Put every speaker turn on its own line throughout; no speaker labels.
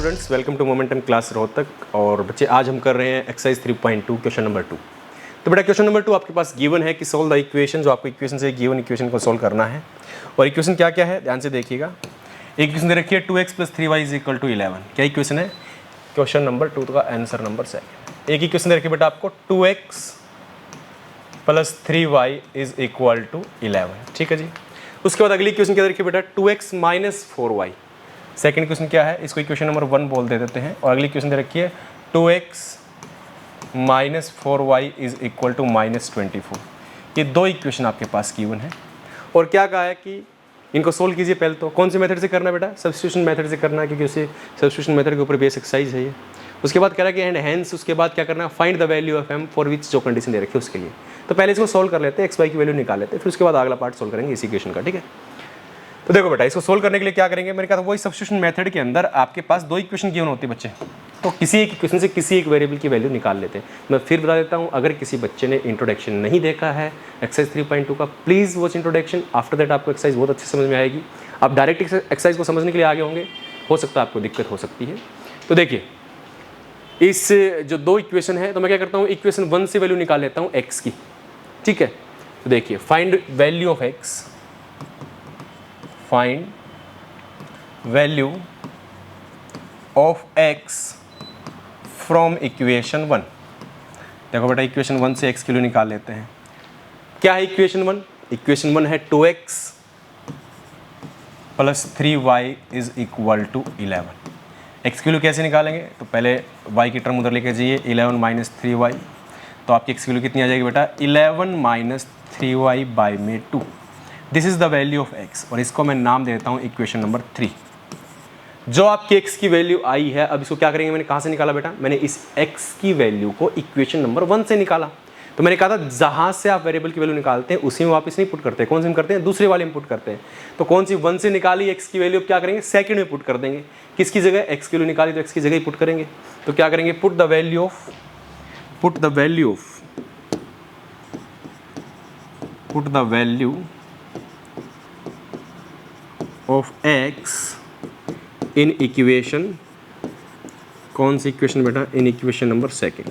Students, welcome to Momentum class Rohtak. और बच्चे आज हम कर रहे हैं एक्सरसाइज 3.2 क्वेश्चन नंबर 2। तो बेटा क्वेश्चन नंबर 2 आपके पास गिवन है कि सोल्व द इक्वेशन। जो आपको इक्वेशन से गिवन इक्वेशन को सोल्व करना है। और इक्वेशन क्या क्या है ध्यान से देखिएगा। एक इक्वेशन दे रखी है 2x + 3y = 11। क्या इक्वेशन है? क्वेश्चन नंबर 2 का आंसर नंबर 2। एक इक्वेशन दे रखी है बेटा आपको 2x + 3y = 11। ठीक है जी। उसके बाद अगली इक्वेशन क्या दे रखी है बेटा 2x - 4y। सेकंड क्वेश्चन क्या है? इसको इक्वेशन नंबर 1 बोल दे देते हैं। और अगली इक्वेशन दे रखी है 2x - 4y = -24। ये दो इक्वेशन आपके पास गिवन है। और क्या कहा है कि इनको सोल्व कीजिए। पहले तो कौन सी मेथड से करना है बेटा? सब्स्टिट्यूशन मेथड से करना है, क्योंकि उसे सब्स्टिट्यूशन मेथड के ऊपर बेस एक्सरसाइज है ये। उसके बाद कह रहा है कि एंड हेंस उसके बाद क्या करना है? Find the value of m for which जो कंडीशन दे रखी है उसके लिए। तो पहले इसको सोल्व कर लेते हैं, x y की वैल्यू निकाल लेते हैं, फिर उसके बाद अगला पार्ट सोल्व करेंगे इस इक्वेशन का। ठीक है। तो देखो बेटा, इसको सोल्व करने के लिए क्या करेंगे? मैंने कहा था वही सब्स्टिट्यूशन मेथड के अंदर आपके पास दो इक्वेशन गिवन होती है बच्चे। तो किसी एक इक्वेशन से किसी एक वेरिएबल की वैल्यू निकाल लेते हैं। मैं फिर बता देता हूँ, अगर किसी बच्चे ने इंट्रोडक्शन नहीं देखा है एक्सरसाइज 3.2 का, please watch introduction. After that आपको एक्सरसाइज बहुत अच्छे समझ में आएगी। आप डायरेक्ट एक्सरसाइज को समझने के लिए आगे होंगे, हो सकता है आपको दिक्कत हो सकती है। तो देखिए, इस जो दो इक्वेशन है, तो मैं क्या करता हूँ, इक्वेशन 1 से वैल्यू निकाल लेता हूँ एक्स की। ठीक है। तो देखिए, find value of x, find value of x from equation 1। देखो बेटा, इक्वेशन 1 से x की वैल्यू निकाल लेते हैं। क्या है इक्वेशन 1? इक्वेशन 1 है 2x + 3y = 11। x की वैल्यू कैसे निकालेंगे? तो पहले y की टर्म उधर लेके जाइए, 11 - 3y। तो आपकी x की वैल्यू कितनी आ जाएगी बेटा? 11 - 3y/2। This is the value of x। और इसको मैं नाम दे देता हूँ इक्वेशन नंबर 3। जो आपकी x की वैल्यू आई है, अब इसको क्या करेंगे? मैंने कहाँ से निकाला बेटा? मैंने इस x की वैल्यू को इक्वेशन नंबर 1 से निकाला। तो मैंने कहा था जहाँ से आप वेरिएबल की वैल्यू निकालते हैं उसी में वापस नहीं पुट करते। कौन सी में करते हैं? दूसरे वाले में पुट करते हैं। तो कौन सी 1 से निकाली x की वैल्यू, अब क्या करेंगे? सेकंड में पुट कर देंगे। किसकी जगह? x की वैल्यू निकाली तो x की जगह ही पुट करेंगे। तो क्या करेंगे? Put the value of x in equation, कौन सी इक्वेशन बेटा? इन इक्वेशन नंबर 2।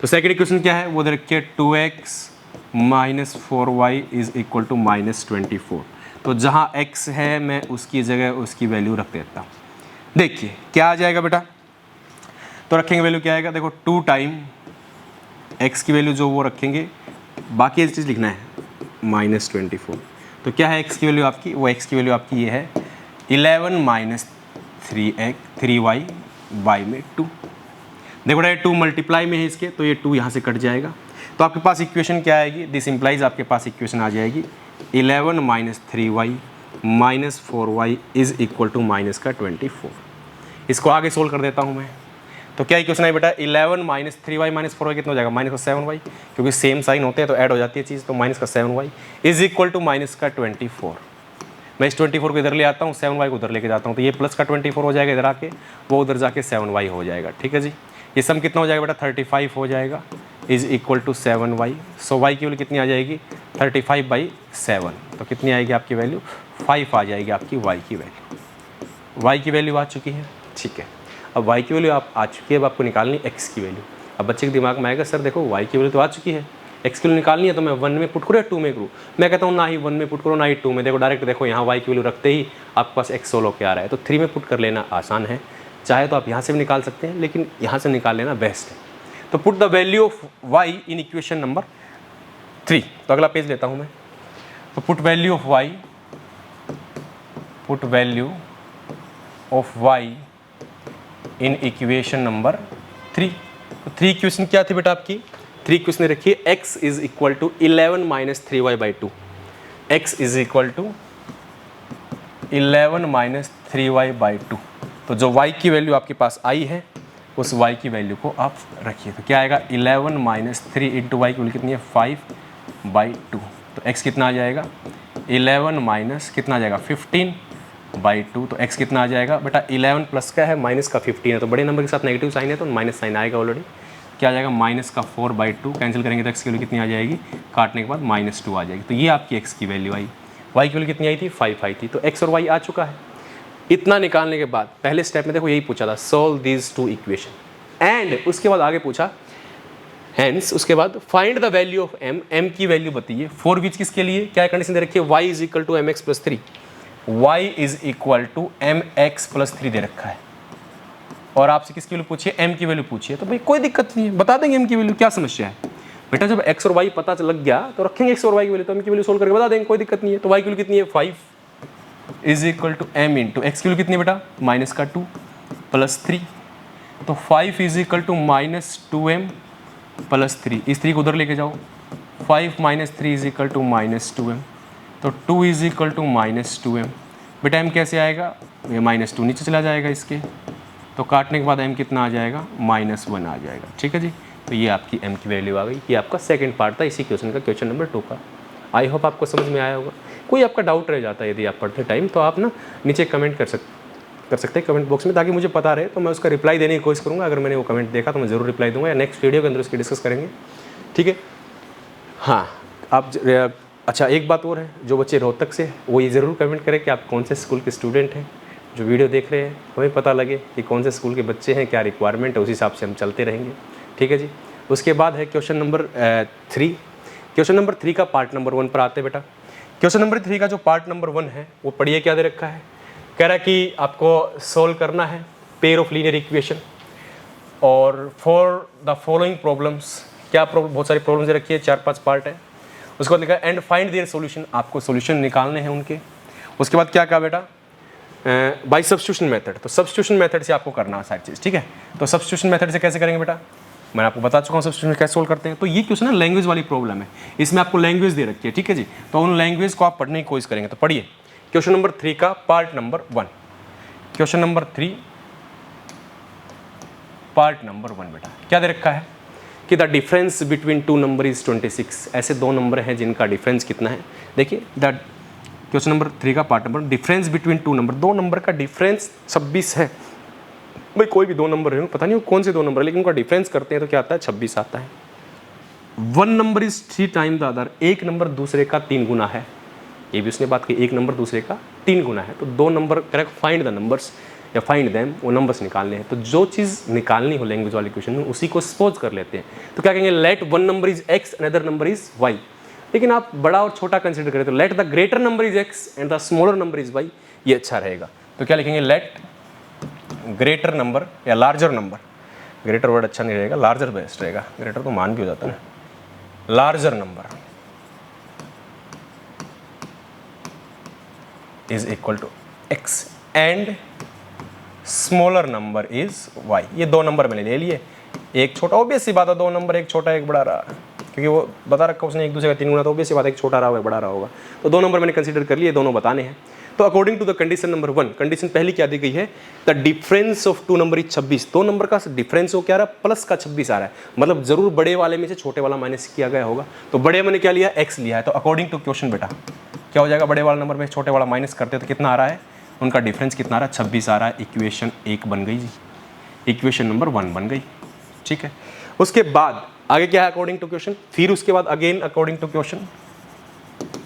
तो सेकंड इक्वेशन क्या है? वो दे रखिए 2x - 4y = -24। तो जहाँ x है मैं उसकी जगह उसकी वैल्यू रख देता हूँ। देखिए क्या आ जाएगा बेटा? तो रखेंगे वैल्यू क्या आएगा? देखो 2 टाइम x की वैल्यू जो वो रखेंगे, बाकी ये चीज़ लिखना है -24। तो क्या है x की वैल्यू आपकी? वो x की वैल्यू आपकी ये है 11 - 3y/2। देखो बेटा, ये 2 मल्टीप्लाई में है इसके, तो ये 2 यहाँ से कट जाएगा। तो आपके पास इक्वेशन क्या आएगी? दिस इंप्लाइज आपके पास इक्वेशन आ जाएगी 11 - 3y - 4y = -24। इसको आगे सोल्व कर देता हूँ मैं। तो क्या इक्वेशन है बेटा? 11 - 3y - 4y कितना हो जाएगा? -7y, क्योंकि सेम साइन होते हैं तो ऐड हो जाती है चीज़। तो -7y = -24। मैं इस 24 को इधर ले आता हूँ, 7y को उधर लेके जाता हूँ, तो ये प्लस का 24 हो जाएगा इधर आके, वो उधर जाके 7y हो जाएगा। ठीक है जी। ये सम कितना हो जाएगा बेटा? 35 हो जाएगा = 7y। सो y की वैल्यू कितनी आ जाएगी? 35/7। तो कितनी आएगी आपकी वैल्यू? 5 आ जाएगी आपकी y की वैल्यू। y की वैल्यू आ चुकी है। ठीक है। अब y की वैल्यू आप आ चुकी है, अब आपको निकालनी x की वैल्यू। अब बच्चे के दिमाग में आएगा, सर देखो y की वैल्यू तो आ चुकी है, x की वैल्यू निकालनी है, तो मैं 1 में पुट करूँ या 2 में करूँ? मैं कहता हूँ ना ही 1 में पुट करो ना ही 2 में। देखो डायरेक्ट देखो, यहाँ y की वैल्यू रखते ही आपके पास x सोल्व होकर आ रहा है, तो 3 में पुट कर लेना आसान है। चाहे तो आप यहाँ से भी निकाल सकते हैं, लेकिन यहाँ से निकाल लेना बेस्ट है। तो put the value of y in equation number 3। तो अगला पेज लेता हूँ मैं। तो put value of y in equation number 3। तो 3 इक्वेशन क्या थी बेटा आपकी? 3 इक्वेशन रखिए x = 11 - 3y/2। x = 11 - 3y/2। तो जो y की वैल्यू आपके पास आई है, उस y की वैल्यू को आप रखिए। तो क्या आएगा? 11 - 3 × y की वैल्यू कितनी है? 5/2। तो x कितना आ जाएगा? 11 - कितना आ जाएगा? 15/2। तो x कितना आ जाएगा बेटा? 11 प्लस का है, माइनस का 15 है, तो बड़े नंबर के साथ नेगेटिव साइन है तो माइनस साइन आएगा ऑलरेडी। क्या आ जाएगा? -4/2। कैंसिल करेंगे तो x की वैल्यू कितनी आ जाएगी? काटने के बाद -2 आ जाएगी। तो ये आपकी x की वैल्यू आई। y की वैल्यू कितनी आई थी? 5 आई थी। तो x और y आ चुका है। इतना निकालने के बाद पहले स्टेप में देखो यही पूछा था, solve these two equation, and उसके बाद आगे पूछा हेंस उसके बाद find the value of m, m की वैल्यू बताइए फॉर विच किसके लिए, क्या कंडीशन दे रखी है, y is equal to mx plus 3, y is equal to mx plus 3 दे रखा है, और आपसे किसकी वैल्यू पूछिए, m की वैल्यू पूछिए, तो भाई कोई दिक्कत नहीं है, बता देंगे m की वैल्यू, क्या समस्या है बेटा, जब x और y पता लग गया तो रखेंगे x और y की वैल्यू, तो m की वैल्यू सोल्व करके बता देंगे, कोई दिक्कत नहीं है। तो y की वैल्यू कितनी है 5 is equal to m into x की वैल्यू कितनी है बेटा माइनस का 2 प्लस 3, तो 5 is equal to minus 2m plus 3, इस 3 को उधर लेके जाओ, 5 minus 3 is equal to minus 2m, तो 2 is equal to minus 2m, बेटा m कैसे आएगा, ये माइनस 2 नीचे चला जाएगा इसके, तो काटने के बाद m कितना आ जाएगा -1 आ जाएगा, ठीक है जी। तो ये आपकी m की वैल्यू आ गई। ये आपका सेकंड पार्ट था इसी क्वेश्चन का, क्वेश्चन नंबर 2 का। आई होप आपको समझ में आया होगा। कोई आपका डाउट रह जाता है यदि आप पढ़ते टाइम, तो आप ना नीचे कमेंट कर सकते हैं कमेंट बॉक्स में, ताकि मुझे पता रहे, तो मैं उसका रिप्लाई देने की कोशिश करूँगा। अगर मैंने वो कमेंट देखा तो मैं ज़रूर रिप्लाई दूंगा, या नेक्स्ट वीडियो के अंदर उसकी डिस्कस करेंगे, ठीक है। हाँ, आप अच्छा एक बात और है, जो बच्चे रोहतक से वो ये ज़रूर कमेंट करें कि आप कौन से स्कूल के स्टूडेंट हैं, जो वीडियो देख रहे हैं, हमें पता लगे कि कौन से स्कूल के बच्चे हैं, क्या रिक्वायरमेंट है, उस हिसाब से हम चलते रहेंगे, ठीक है जी। उसके बाद है क्वेश्चन नंबर 3। क्वेश्चन नंबर 3 का पार्ट नंबर 1 पर आते हैं बेटा। क्वेश्चन नंबर 3 का जो पार्ट नंबर 1 है वो पढ़िए, क्या दे रखा है, कह रहा है कि आपको सोल्व करना है पेयर ऑफ लीनियर इक्वेशन, और फॉर द फॉलोइंग प्रॉब्लम्स, क्या प्रॉब्लम, बहुत सारी प्रॉब्लम्स दे रखी है, 4-5 पार्ट है। उसके बाद लिखा है एंड फाइंड देयर सॉल्यूशन, आपको सॉल्यूशन निकालने हैं उनके। उसके बाद क्या कहा बेटा, बाय सब्स्टिट्यूशन मेथड, तो सब्स्टिट्यूशन मेथड से आपको करना है सारी चीज़, ठीक है। तो सब्स्टिट्यूशन मेथड से कैसे करेंगे बेटा, मैं आपको बता चुका हूँ सब्स्टिट्यूशन कैसे सोल्व करते हैं। तो ये क्वेश्चन ना लैंग्वेज वाली प्रॉब्लम है, इसमें आपको लैंग्वेज दे रखी है, ठीक है जी। तो उन लैंग्वेज को आप पढ़ने की कोशिश करेंगे। तो पढ़िए क्वेश्चन नंबर 3 का part number 1। Question number 3 part number 1 बेटा क्या दे रखा है कि the difference between 2 number is 26। ऐसे दो नंबर हैं जिनका डिफरेंस कितना है। देखिए द क्वेश्चन नंबर 3 का part number, difference between 2 number, दो नंबर का डिफरेंस 26 है। भाई कोई भी दो नंबर है, पता नहीं कौन से दो नंबर है, लेकिन उनका डिफरेंस करते हैं तो क्या आता है 26 आता है। 1 number is 3 time the other, एक नंबर दूसरे का 3 गुना है। ये भी उसने बात की, एक नंबर दूसरे का 3 गुना है। तो दो number correct, find the numbers या फाइंड देम, वो नंबर्स निकालने हैं। तो जो चीज़ निकालनी हो लैंग्वेज वाले क्वेश्चन में उसी को सपोज कर लेते हैं। तो क्या कहेंगे, let 1 number is x, another number is y। लेकिन आप बड़ा और छोटा कंसिडर करें तो let the greater number is x and the smaller number is y, ये अच्छा रहेगा। तो क्या लिखेंगे, लेट ग्रेटर नंबर या लार्जर नंबर, ग्रेटर वर्ड अच्छा नहीं रहेगा, लार्जर बेस्ट रहेगा, ग्रेटर तो मान भी हो जाता है ना। Larger number is equal to x and smaller number is y। ये दो नंबर मैंने ले लिए, एक छोटा, ऑब्वियस सी बात है दो नंबर एक छोटा एक बड़ा रहा, क्योंकि वो बता रखा उसने एक दूसरे का 3 गुना, तो ऑब्वियस सी बात है एक छोटा रहा होगा एक बड़ा रहा होगा। तो दो नंबर मैंने कंसीडर कर लिए, दोनों बताने हैं। तो according to the condition number 1, condition पहली क्या दी गई है, the difference of 2 number is 26। दो नंबर का डिफरेंस हो क्या रहा है, प्लस का 26 आ रहा है, मतलब जरूर बड़े वाले में से छोटे वाला माइनस किया गया होगा। तो बड़े मैंने क्या लिया, x लिया है। तो अकॉर्डिंग टू क्वेश्चन बेटा क्या हो जाएगा, बड़े वाला नंबर में छोटे वाला माइनस करते हैं तो कितना आ रहा है, उनका डिफरेंस कितना आ रहा है, 26 आ रहा है। इक्वेशन 1 बन गई जी, इक्वेशन नंबर 1 बन गई, ठीक है। उसके बाद आगे क्या है, अकॉर्डिंग टू क्वेश्चन, फिर उसके बाद again according to question,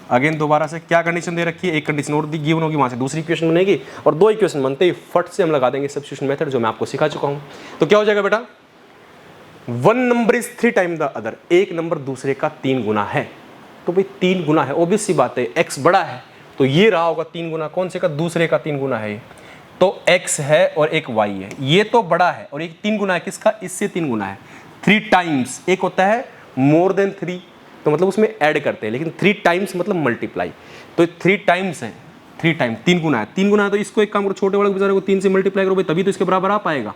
again दोबारा से क्या कंडीशन दे रखी है, एक कंडीशन और दी गिवन होगी, वहां से दूसरी इक्वेशन बनेगी, और दो इक्वेशन बनते ही फट से हम लगा देंगे सब्स्टिट्यूशन मेथड, जो मैं आपको सिखा चुका हूं। तो क्या हो जाएगा बेटा, 1 number is 3 time the other, एक नंबर दूसरे का 3 गुना है। तो भाई 3 गुना है, ऑब्वियस सी बात है, x बड़ा है तो ये रहा होगा 3 गुना, कौन से का, दूसरे का 3 गुना है। तो x है और एक y है, ये तो बड़ा है और एक 3 गुना है, किसका, इससे 3 गुना है। 3 टाइम्स, एक होता है मोर देन 3, तो मतलब उसमें ऐड करते हैं, लेकिन 3 टाइम्स मतलब मल्टीप्लाई। तो 3 टाइम्स है, 3 टाइम 3 गुना है, 3 गुना है, तो इसको एक काम करो, छोटे वाले बेचारे को 3 से मल्टीप्लाई करो भाई, तभी तो इसके बराबर आ पाएगा।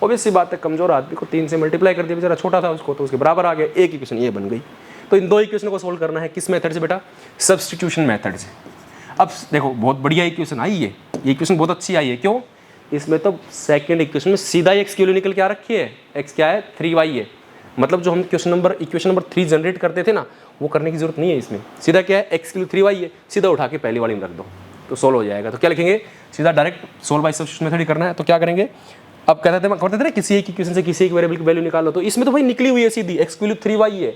ऑब्वियस सी बात है, कमजोर आदमी को 3 से मल्टीप्लाई कर दिया, बेचारा छोटा था उसको, तो उसके बराबर आ गया। एक इक्वेशन ये बन गई। तो इन दो इक्वेशन को सोल्व करना है किस मेथड से बेटा, सब्स्टिट्यूशन मेथड से। अब देखो बहुत बढ़िया इक्वेशन आई है, ये इक्वेशन बहुत अच्छी आई है, क्यों, इसमें तो सेकंड इक्वेशन में सीधा x की वैल्यू निकल के आ रखी है, x क्या है 3y है, मतलब जो हम इक्वेशन नंबर 3 जनरेट करते थे ना, वो करने की जरूरत नहीं है इसमें। सीधा क्या है, x की वैल्यू 3y है, सीधा उठा के पहली वाली में रख दो तो सोल्व हो जाएगा। तो क्या लिखेंगे, सीधा direct solve by substitution method ही करना है। तो क्या करेंगे, अब कहते थे ना किसी एक इक्वेशन से किसी एक वेरिएबल की वैल्यू निकालो, तो इसमें तो भाई निकली हुई है सीधी, x की वैल्यू 3y है,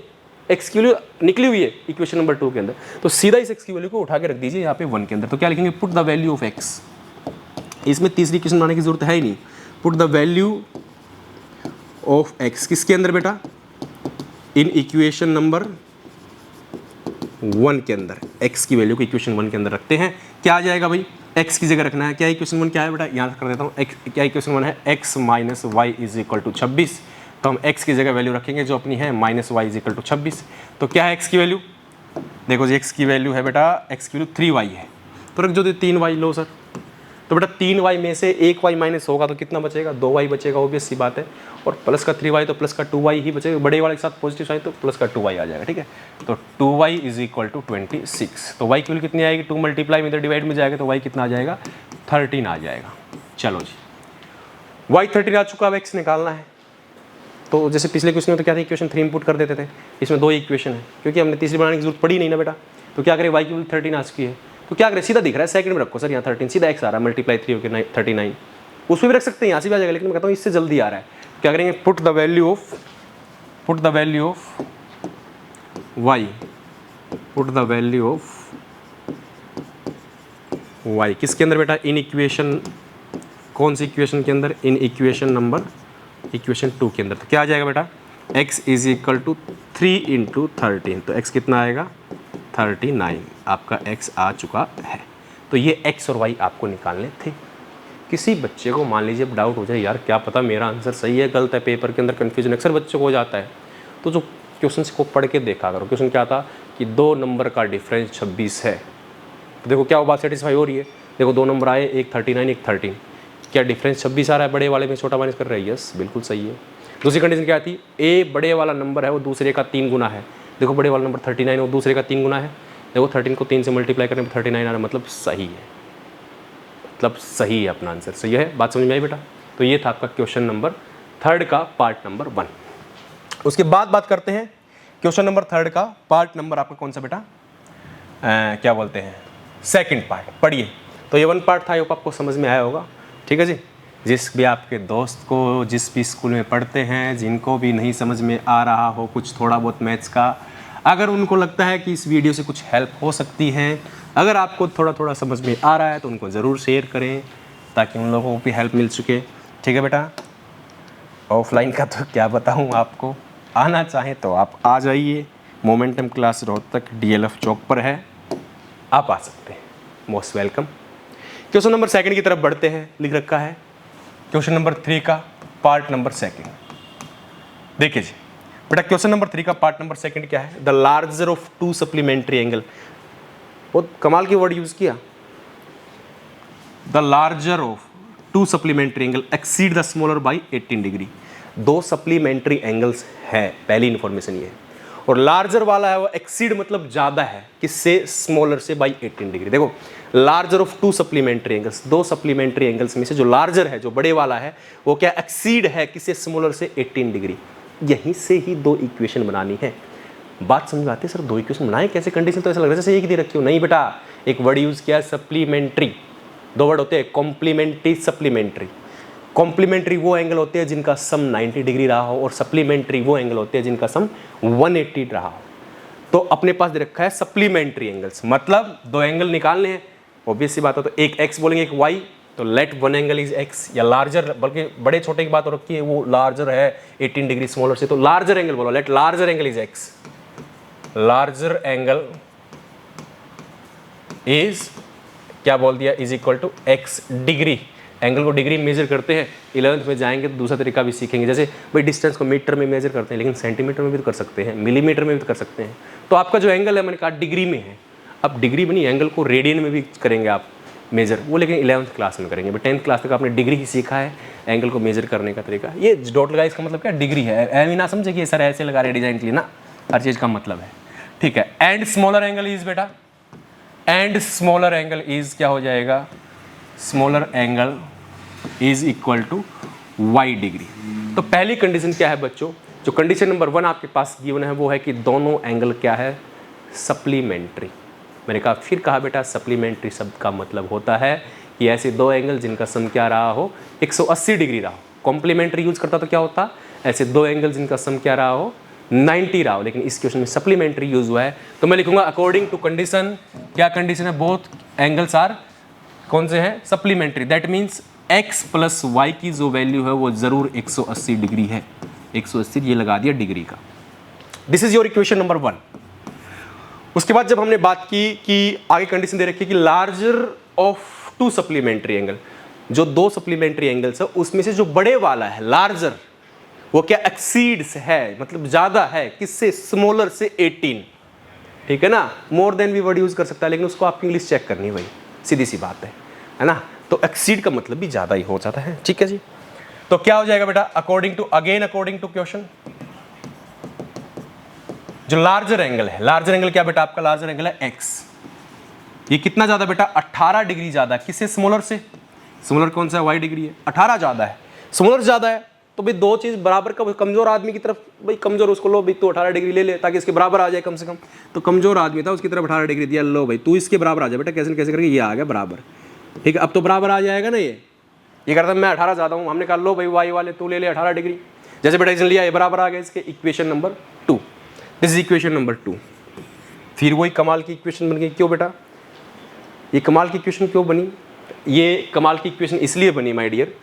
x की वैल्यू निकली हुई है इक्वेशन नंबर 2 के अंदर, तो सीधा इस x की वैल्यू को उठा के रख दीजिए यहाँ पे 1 के अंदर। तो क्या लिखेंगे, put the value of x, इसमें तीसरी इक्वेशन बनाने की जरूरत है ही नहीं। Put the value of x किसके अंदर बेटा, इन इक्वेशन नंबर 1 के अंदर, x की वैल्यू को इक्वेशन 1 के अंदर रखते हैं। क्या आ जाएगा भाई, x की जगह रखना है। क्या इक्वेशन 1 क्या है बेटा, यहाँ कर देता हूँ। क्या इक्वेशन 1 है, x minus y is equal to 26। तो हम x की जगह वैल्यू रखेंगे जो अपनी है minus y is equal to 26। तो क्या है x की वैल्यू, देखो जी x की वैल्यू है बेटा, x की वैल्यू 3y है। तो रख जो 3y लो सर। तो बेटा 3y में से 1y माइनस होगा तो कितना बचेगा, 2y बचेगा, ऑब्वियस सी बात है। और प्लस का 3y तो प्लस का 2y ही बचेगा, बड़े वाले के साथ पॉजिटिव साइन तो प्लस का 2y आ जाएगा, ठीक है। तो 2y इज इक्वल टू 26। तो y की वैल्यू कितनी आएगी, 2 मल्टीप्लाई में इधर डिवाइड में जाएगा तो y कितना आ जाएगा, 13 आ जाएगा। चलो जी, y 13 आ चुका, अब x निकालना है। तो जैसे पिछले क्वेश्चन में तो क्या था, इक्वेशन 3 इनपुट कर देते थे, इसमें 2 इक्वेशन है क्योंकि हमने तीसरी बनाने की जरूरत पड़ी नहीं ना बेटा। तो क्या करें, y की वैल्यू 13 आ चुकी है, तो क्या करें, सीधा दिख रहा है सेकंड में रखो सर, यहाँ 13 सीधा x आ रहा है, मल्टीप्लाई 3 होकर 39, उसमें भी रख सकते हैं, यहाँ से भी आ जाएगा, लेकिन मैं कहता हूँ इससे जल्दी आ रहा है। क्या करेंगे, put the value of y, put the value of y किसके अंदर बेटा, इन इक्वेशन, कौन सी इक्वेशन के अंदर, इन इक्वेशन नंबर, इक्वेशन 2 के अंदर। तो क्या आ जाएगा बेटा, x is equal to 3 into 13। तो x कितना आएगा, 39 आपका x आ चुका है। तो ये x और y आपको निकालने थे। किसी बच्चे को मान लीजिए डाउट हो जाए, यार क्या पता मेरा आंसर सही है गलत है, पेपर के अंदर कन्फ्यूजन अक्सर बच्चों को हो जाता है, तो जो क्वेश्चन को पढ़ के देखा करो। क्वेश्चन क्या था कि 2 नंबर का डिफरेंस 26 है, तो देखो क्या वो बात सेटिस्फाई हो रही है। देखो 2 नंबर आए, एक 39 एक 13, क्या डिफरेंस 26 आ रहा है, बड़े वाले में छोटा माइनस कर रहा है, यस बिल्कुल सही है। दूसरी कंडीशन क्या थी, ए बड़े वाला नंबर है वो दूसरे का 3 गुना है। देखो बड़े वाला नंबर 39 वो दूसरे का 3 गुना है। देखो 13 को 3 से मल्टीप्लाई करने पर 39 आ रहा है, मतलब सही है, मतलब सही है अपना आंसर, सही है। बात समझ में आई बेटा। तो ये था आपका क्वेश्चन नंबर 3 का पार्ट नंबर 1। उसके बाद बात करते हैं क्वेश्चन नंबर 3 का पार्ट नंबर आपका कौन सा बेटा, क्या बोलते हैं, सेकंड पार्ट। पढ़िए। तो ये 1 पार्ट था, ये आपको समझ में आया होगा, ठीक है जी। जिस भी आपके दोस्त को जिस भी स्कूल में पढ़ते हैं, जिनको भी नहीं समझ में आ रहा हो कुछ थोड़ा बहुत मैथ्स का, अगर उनको लगता है कि इस वीडियो से कुछ हेल्प हो सकती है, अगर आपको थोड़ा थोड़ा समझ में आ रहा है तो उनको ज़रूर शेयर करें ताकि उन लोगों को भी हेल्प मिल सके, ठीक है बेटा। ऑफलाइन का तो क्या बताऊँ आपको, आना चाहें तो आप आ जाइए, मोमेंटम क्लास रोहतक DLF चौक पर है, आप आ सकते हैं, मोस्ट वेलकम। क्वेश्चन नंबर 2 की तरफ बढ़ते हैं, लिख रखा है क्वेश्चन नंबर 3 का पार्ट नंबर 2। देखिए जी बेटा, क्वेश्चन नंबर 3 का पार्ट नंबर 2 क्या है, the larger of 2 supplementary angle. बहुत कमाल की वर्ड यूज किया, the larger of 2 supplementary angle exceed the smaller by 18 degree. 2 supplementary angles है, पहली इंफॉर्मेशन ये है। और लार्जर वाला है वो एक्सीड मतलब ज़्यादा है, किससे, स्मॉलर से बाई 18 डिग्री। देखो larger of 2 supplementary angles, 2 supplementary angles में से जो लार्जर है, जो बड़े वाला है, वो क्या एक्सीड है किससे, स्मॉलर से 18 डिग्री। यहीं से ही 2 इक्वेशन बनानी है। बात समझ में आती है सर, 2 इक्वेशन बनाए कैसे, कंडीशन तो ऐसा लग रहा है जैसे एक दे रखी हो। नहीं बेटा, एक वर्ड यूज़ किया सप्लीमेंट्री, 2 वर्ड होते हैं, कॉम्प्लीमेंट्री सप्लीमेंट्री। कॉम्प्लीमेंट्री वो एंगल होते हैं जिनका सम 90 डिग्री रहा हो, और सप्लीमेंट्री वो एंगल होते हैं जिनका सम 180 रहा हो। तो अपने पास दे रखा है सप्लीमेंट्री एंगल्स, मतलब 2 एंगल निकालने हैं, ऑब्वियस सी बात है। तो एक x बोलेंगे एक y, तो लेट 1 एंगल इज x, या लार्जर, बल्कि बड़े छोटे की बात हो रखी है, वो लार्जर है 18 डिग्री स्मॉलर से, तो लार्जर एंगल बोलो, let larger angle is x, larger angle is क्या बोल दिया, is equal to x degree. Angle को डिग्री मेजर करते हैं, 11th में जाएंगे तो दूसरा तरीका भी सीखेंगे, जैसे भाई डिस्टेंस को मीटर में मेजर करते हैं, लेकिन सेंटीमीटर में भी तो कर सकते हैं, मिलीमीटर में भी तो कर सकते हैं। तो आपका जो एंगल है मैंने कहा डिग्री में है, अब डिग्री बनी, एंगल को रेडियन में भी करेंगे आप मेजर, वो लेकिन 11th क्लास में करेंगे। 10th क्लास तक आपने डिग्री ही सीखा है, एंगल को मेजर करने का तरीका। ये डॉट लगा इसका मतलब क्या, डिग्री है, ऐसे ना समझे कि सर ऐसे लगा रहे डिजाइन के लिए ना, हर चीज़ का मतलब है, ठीक है। एंड स्मॉलर एंगल इज बेटा, एंड स्मॉलर एंगल इज क्या हो जाएगा, smaller angle is equal to y degree. तो पहली कंडीशन क्या है बच्चों, जो कंडीशन नंबर 1 आपके पास गिवन है वो है कि दोनों एंगल क्या है, सप्लीमेंट्री। मैंने कहा फिर कहा बेटा, सप्लीमेंट्री शब्द का मतलब होता है कि ऐसे 2 एंगल जिनका सम क्या रहा हो, 180 डिग्री रहा हो। कॉम्प्लीमेंट्री यूज करता तो क्या होता, ऐसे 2 एंगल जिनका सम क्या रहा हो, 90 रहा हो, लेकिन इस क्वेश्चन में सप्लीमेंट्री यूज हुआ है। तो मैं लिखूंगा अकॉर्डिंग टू कंडीशन, क्या कंडीशन है, बोथ एंगल्स आर कौन से है? Supplementary. That means x plus y की जो वैल्यू है वो जरूर 180 डिग्री है। 180 ये लगा दिया डिग्री का। This is your equation number 1। उसके बाद जब हमने बात की कि आगे कंडीशन दे रखी है कि larger of to supplementary angle, जो दो सप्लीमेंट्री एंगल्स है उसमें से जो बड़े वाला है लार्जर, वो क्या एक्सीड्स है, मतलब ज्यादा है किससे? स्मॉलर से 18। ठीक है ना, मोर देन भी वर्ड यूज कर सकता है, लेकिन उसको आपकी इंग्लिश चेक करनी है भाई, सीधी सी बात है ना। तो एक्सीड का मतलब भी ज्यादा ही हो जाता है। ठीक है जी, तो क्या हो जाएगा बेटा? अकॉर्डिंग टू क्वेश्चन, जो लार्जर एंगल है, लार्जर एंगल क्या बेटा आपका? लार्जर एंगल है एक्स। ये कितना ज्यादा बेटा? 18 डिग्री ज्यादा। किससे? स्मॉलर से। स्मॉलर कौन सा है? वाई डिग्री है। 18 ज्यादा है, स्मॉलर ज्यादा है, तो भाई दो चीज बराबर का, कमजोर आदमी की तरफ, भाई कमजोर उसको लो भाई, तू 18 डिग्री ले ले ताकि इसके बराबर आ जाए कम से कम। तो कमजोर आदमी था, उसकी तरफ 18 डिग्री दिया, लो भाई तू इसके बराबर आ जाए बेटा, कैसे न कैसे करके ये आ गया बराबर। ठीक है, अब तो बराबर आ जाएगा ना। ये करता मैं 18 ज्यादा हूँ, हमने कहा लो भाई वाई वाले तू ले ले 18 डिग्री, जैसे बेटा इसने लिया, ये बराबर आ गया इसके। Equation number 2, this is equation number 2। फिर वही कमाल की इक्वेशन बन गई। क्यों बेटा ये कमाल की इक्वेशन क्यों बनी? ये कमाल की इक्वेशन इसलिए बनी माय डियर,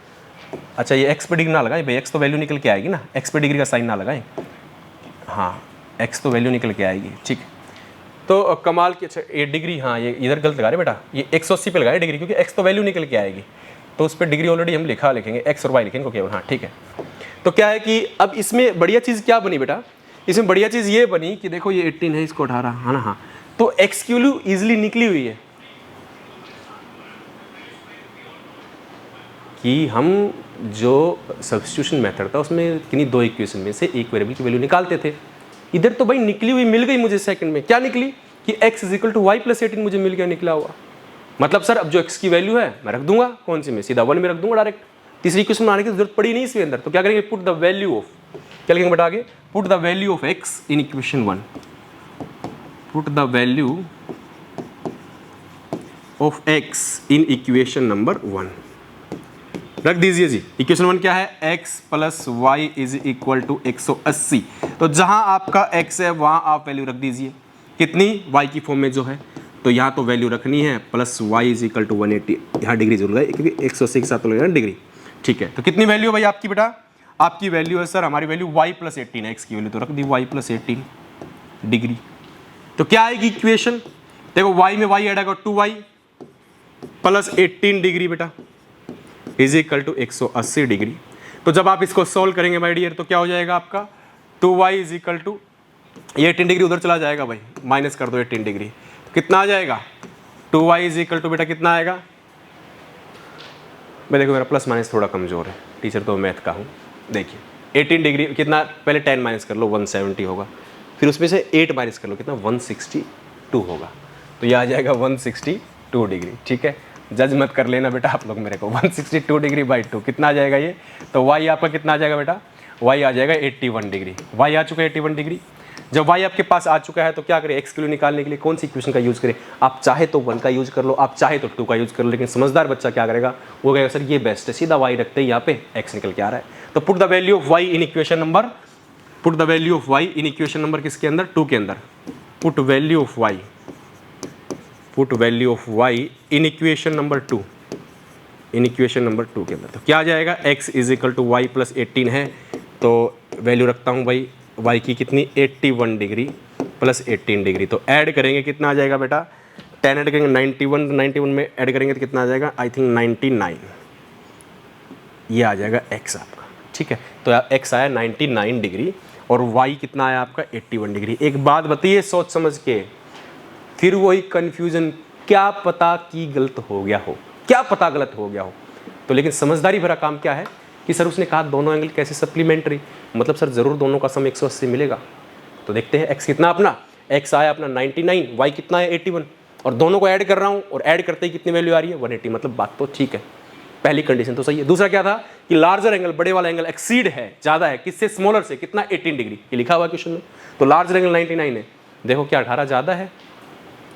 अच्छा ये एक्स पे डिग्री ना लगाए भाई, एक्स तो वैल्यू निकल के आएगी ना, एक्स पे डिग्री का साइन ना लगाएं। हाँ, एक्स तो वैल्यू निकल के आएगी। ठीक, तो कमाल की, अच्छा ये डिग्री, हाँ ये इधर गलत लगा रहे बेटा, ये 180 पे लगाए डिग्री, क्योंकि एक्स तो वैल्यू निकल के आएगी, तो उस पर डिग्री ऑलरेडी हम लिखेंगे, एक्स और वाई लिखेंगे केवल। हाँ ठीक है, तो क्या है कि अब इसमें बढ़िया चीज़ क्या बनी बेटा? इसमें बढ़िया चीज़ ये बनी कि देखो ये 18 है, इसको 18, हाँ ना, हाँ, तो एक्स की वैल्यू ईजिली निकली हुई है कि हम जो सब्स्टिट्यूशन मेथड था उसमें किन्हीं दो इक्वेशन में से एक वेरिएबल की वैल्यू निकालते थे। इधर तो भाई निकली हुई मिल गई मुझे सेकंड में। क्या निकली? कि x is equal to y plus 18 मुझे मिल गया, निकला हुआ। मतलब सर अब जो x की वैल्यू है मैं रख दूंगा, कौन सी में? सीधा 1 में रख दूंगा डायरेक्ट। तीसरी इक्वेशन बनाने की जरूरत पड़ी नहीं इसके अंदर। तो क्या करेंगे? पुट द वैल्यू ऑफ, क्या लिखेंगे बेटा आगे? Put the value of x in equation 1, put the value of x in equation number 1 रख दीजिए जी। इक्वेशन 1 क्या है? x plus y is equal to 180। तो जहां आपका x है वहां आप वैल्यू रख दीजिए, कितनी? y की फॉर्म में जो है, तो यहाँ तो वैल्यू रखनी है plus y is equal to 180। यहाँ डिग्री जरूर है क्योंकि 180 के साथ तो लगेगा डिग्री। ठीक है, तो कितनी वैल्यू है भाई आपकी बेटा? आपकी वैल्यू है सर, हमारी वैल्यू y प्लस 18 है, x की वैल्यू तो रख दी y प्लस 18 डिग्री। तो क्या आएगी इक्वेशन? देखो y में y ऐड आएगा 2y प्लस 18 डिग्री बेटा इज इक्वल टू 180 डिग्री। तो जब आप इसको सोल्व करेंगे माय डियर तो क्या हो जाएगा आपका? 2y इज इक्वल टू, ये 18 डिग्री उधर चला जाएगा भाई, माइनस कर दो 18 डिग्री, तो कितना आ जाएगा? 2y इज इक्वल टू बेटा कितना आएगा? मैं देखो मेरा प्लस माइनस थोड़ा कमजोर है, टीचर तो मैथ का हूँ। देखिए 18 डिग्री कितना, पहले 10 माइनस कर लो 170 होगा, फिर उसमें से 8 माइनस कर लो कितना? 162 होगा। तो ये आ जाएगा 162 डिग्री। ठीक है, जज मत कर लेना बेटा आप लोग मेरे को। 162 डिग्री बाई 2 कितना आ जाएगा ये? तो y आपका कितना आ जाएगा बेटा? y आ जाएगा 81 डिग्री। y आ चुका है 81 डिग्री। जब y आपके पास आ चुका है तो क्या करें? x की वैल्यू निकालने के लिए कौन सी इक्वेशन का यूज करें? आप चाहे तो 1 का यूज कर लो, आप चाहे तो 2 का यूज कर लो, लेकिन समझदार बच्चा क्या करेगा? वो कहेगा सर ये बेस्ट है, सीधा y रखते ही यहाँ पे x निकल के आ रहा है। तो put the value of y in equation number, put the value of y in equation number किसके अंदर? 2 के अंदर। Put value of y, put value of y in equation number 2, in equation number 2 के अंदर। तो क्या आ जाएगा? x is equal to y plus 18 है, तो वैल्यू रखता हूँ भाई y की कितनी? 81 डिग्री प्लस 18 डिग्री। तो ऐड करेंगे कितना आ जाएगा बेटा? 10 ऐड करेंगे 91, 91 में ऐड करेंगे तो कितना आ जाएगा? आई थिंक 99, ये आ जाएगा x आपका। ठीक है, तो x आया 99 डिग्री और y कितना आया आपका? 81 डिग्री। एक बात बताइए सोच समझ के, फिर वही कन्फ्यूजन, क्या पता कि गलत हो गया हो, क्या पता गलत हो गया हो। तो लेकिन समझदारी भरा काम क्या है कि सर उसने कहा दोनों एंगल कैसे सप्लीमेंट्री, मतलब सर जरूर दोनों का सम 180 मिलेगा। तो देखते हैं x कितना अपना, x आया अपना 99, y कितना है 81, और दोनों को ऐड कर रहा हूँ और ऐड करते ही कितनी वैल्यू आ रही है? 180। मतलब बात तो ठीक है, पहली कंडीशन तो सही है। दूसरा क्या था कि लार्जर एंगल, बड़े वाला एंगल एक्सीड है, ज़्यादा है, किससे? स्मॉलर से। कितना? 18 डिग्री, ये लिखा हुआ क्वेश्चन में। तो लार्जर एंगल 99 है, देखो क्या 18 ज़्यादा है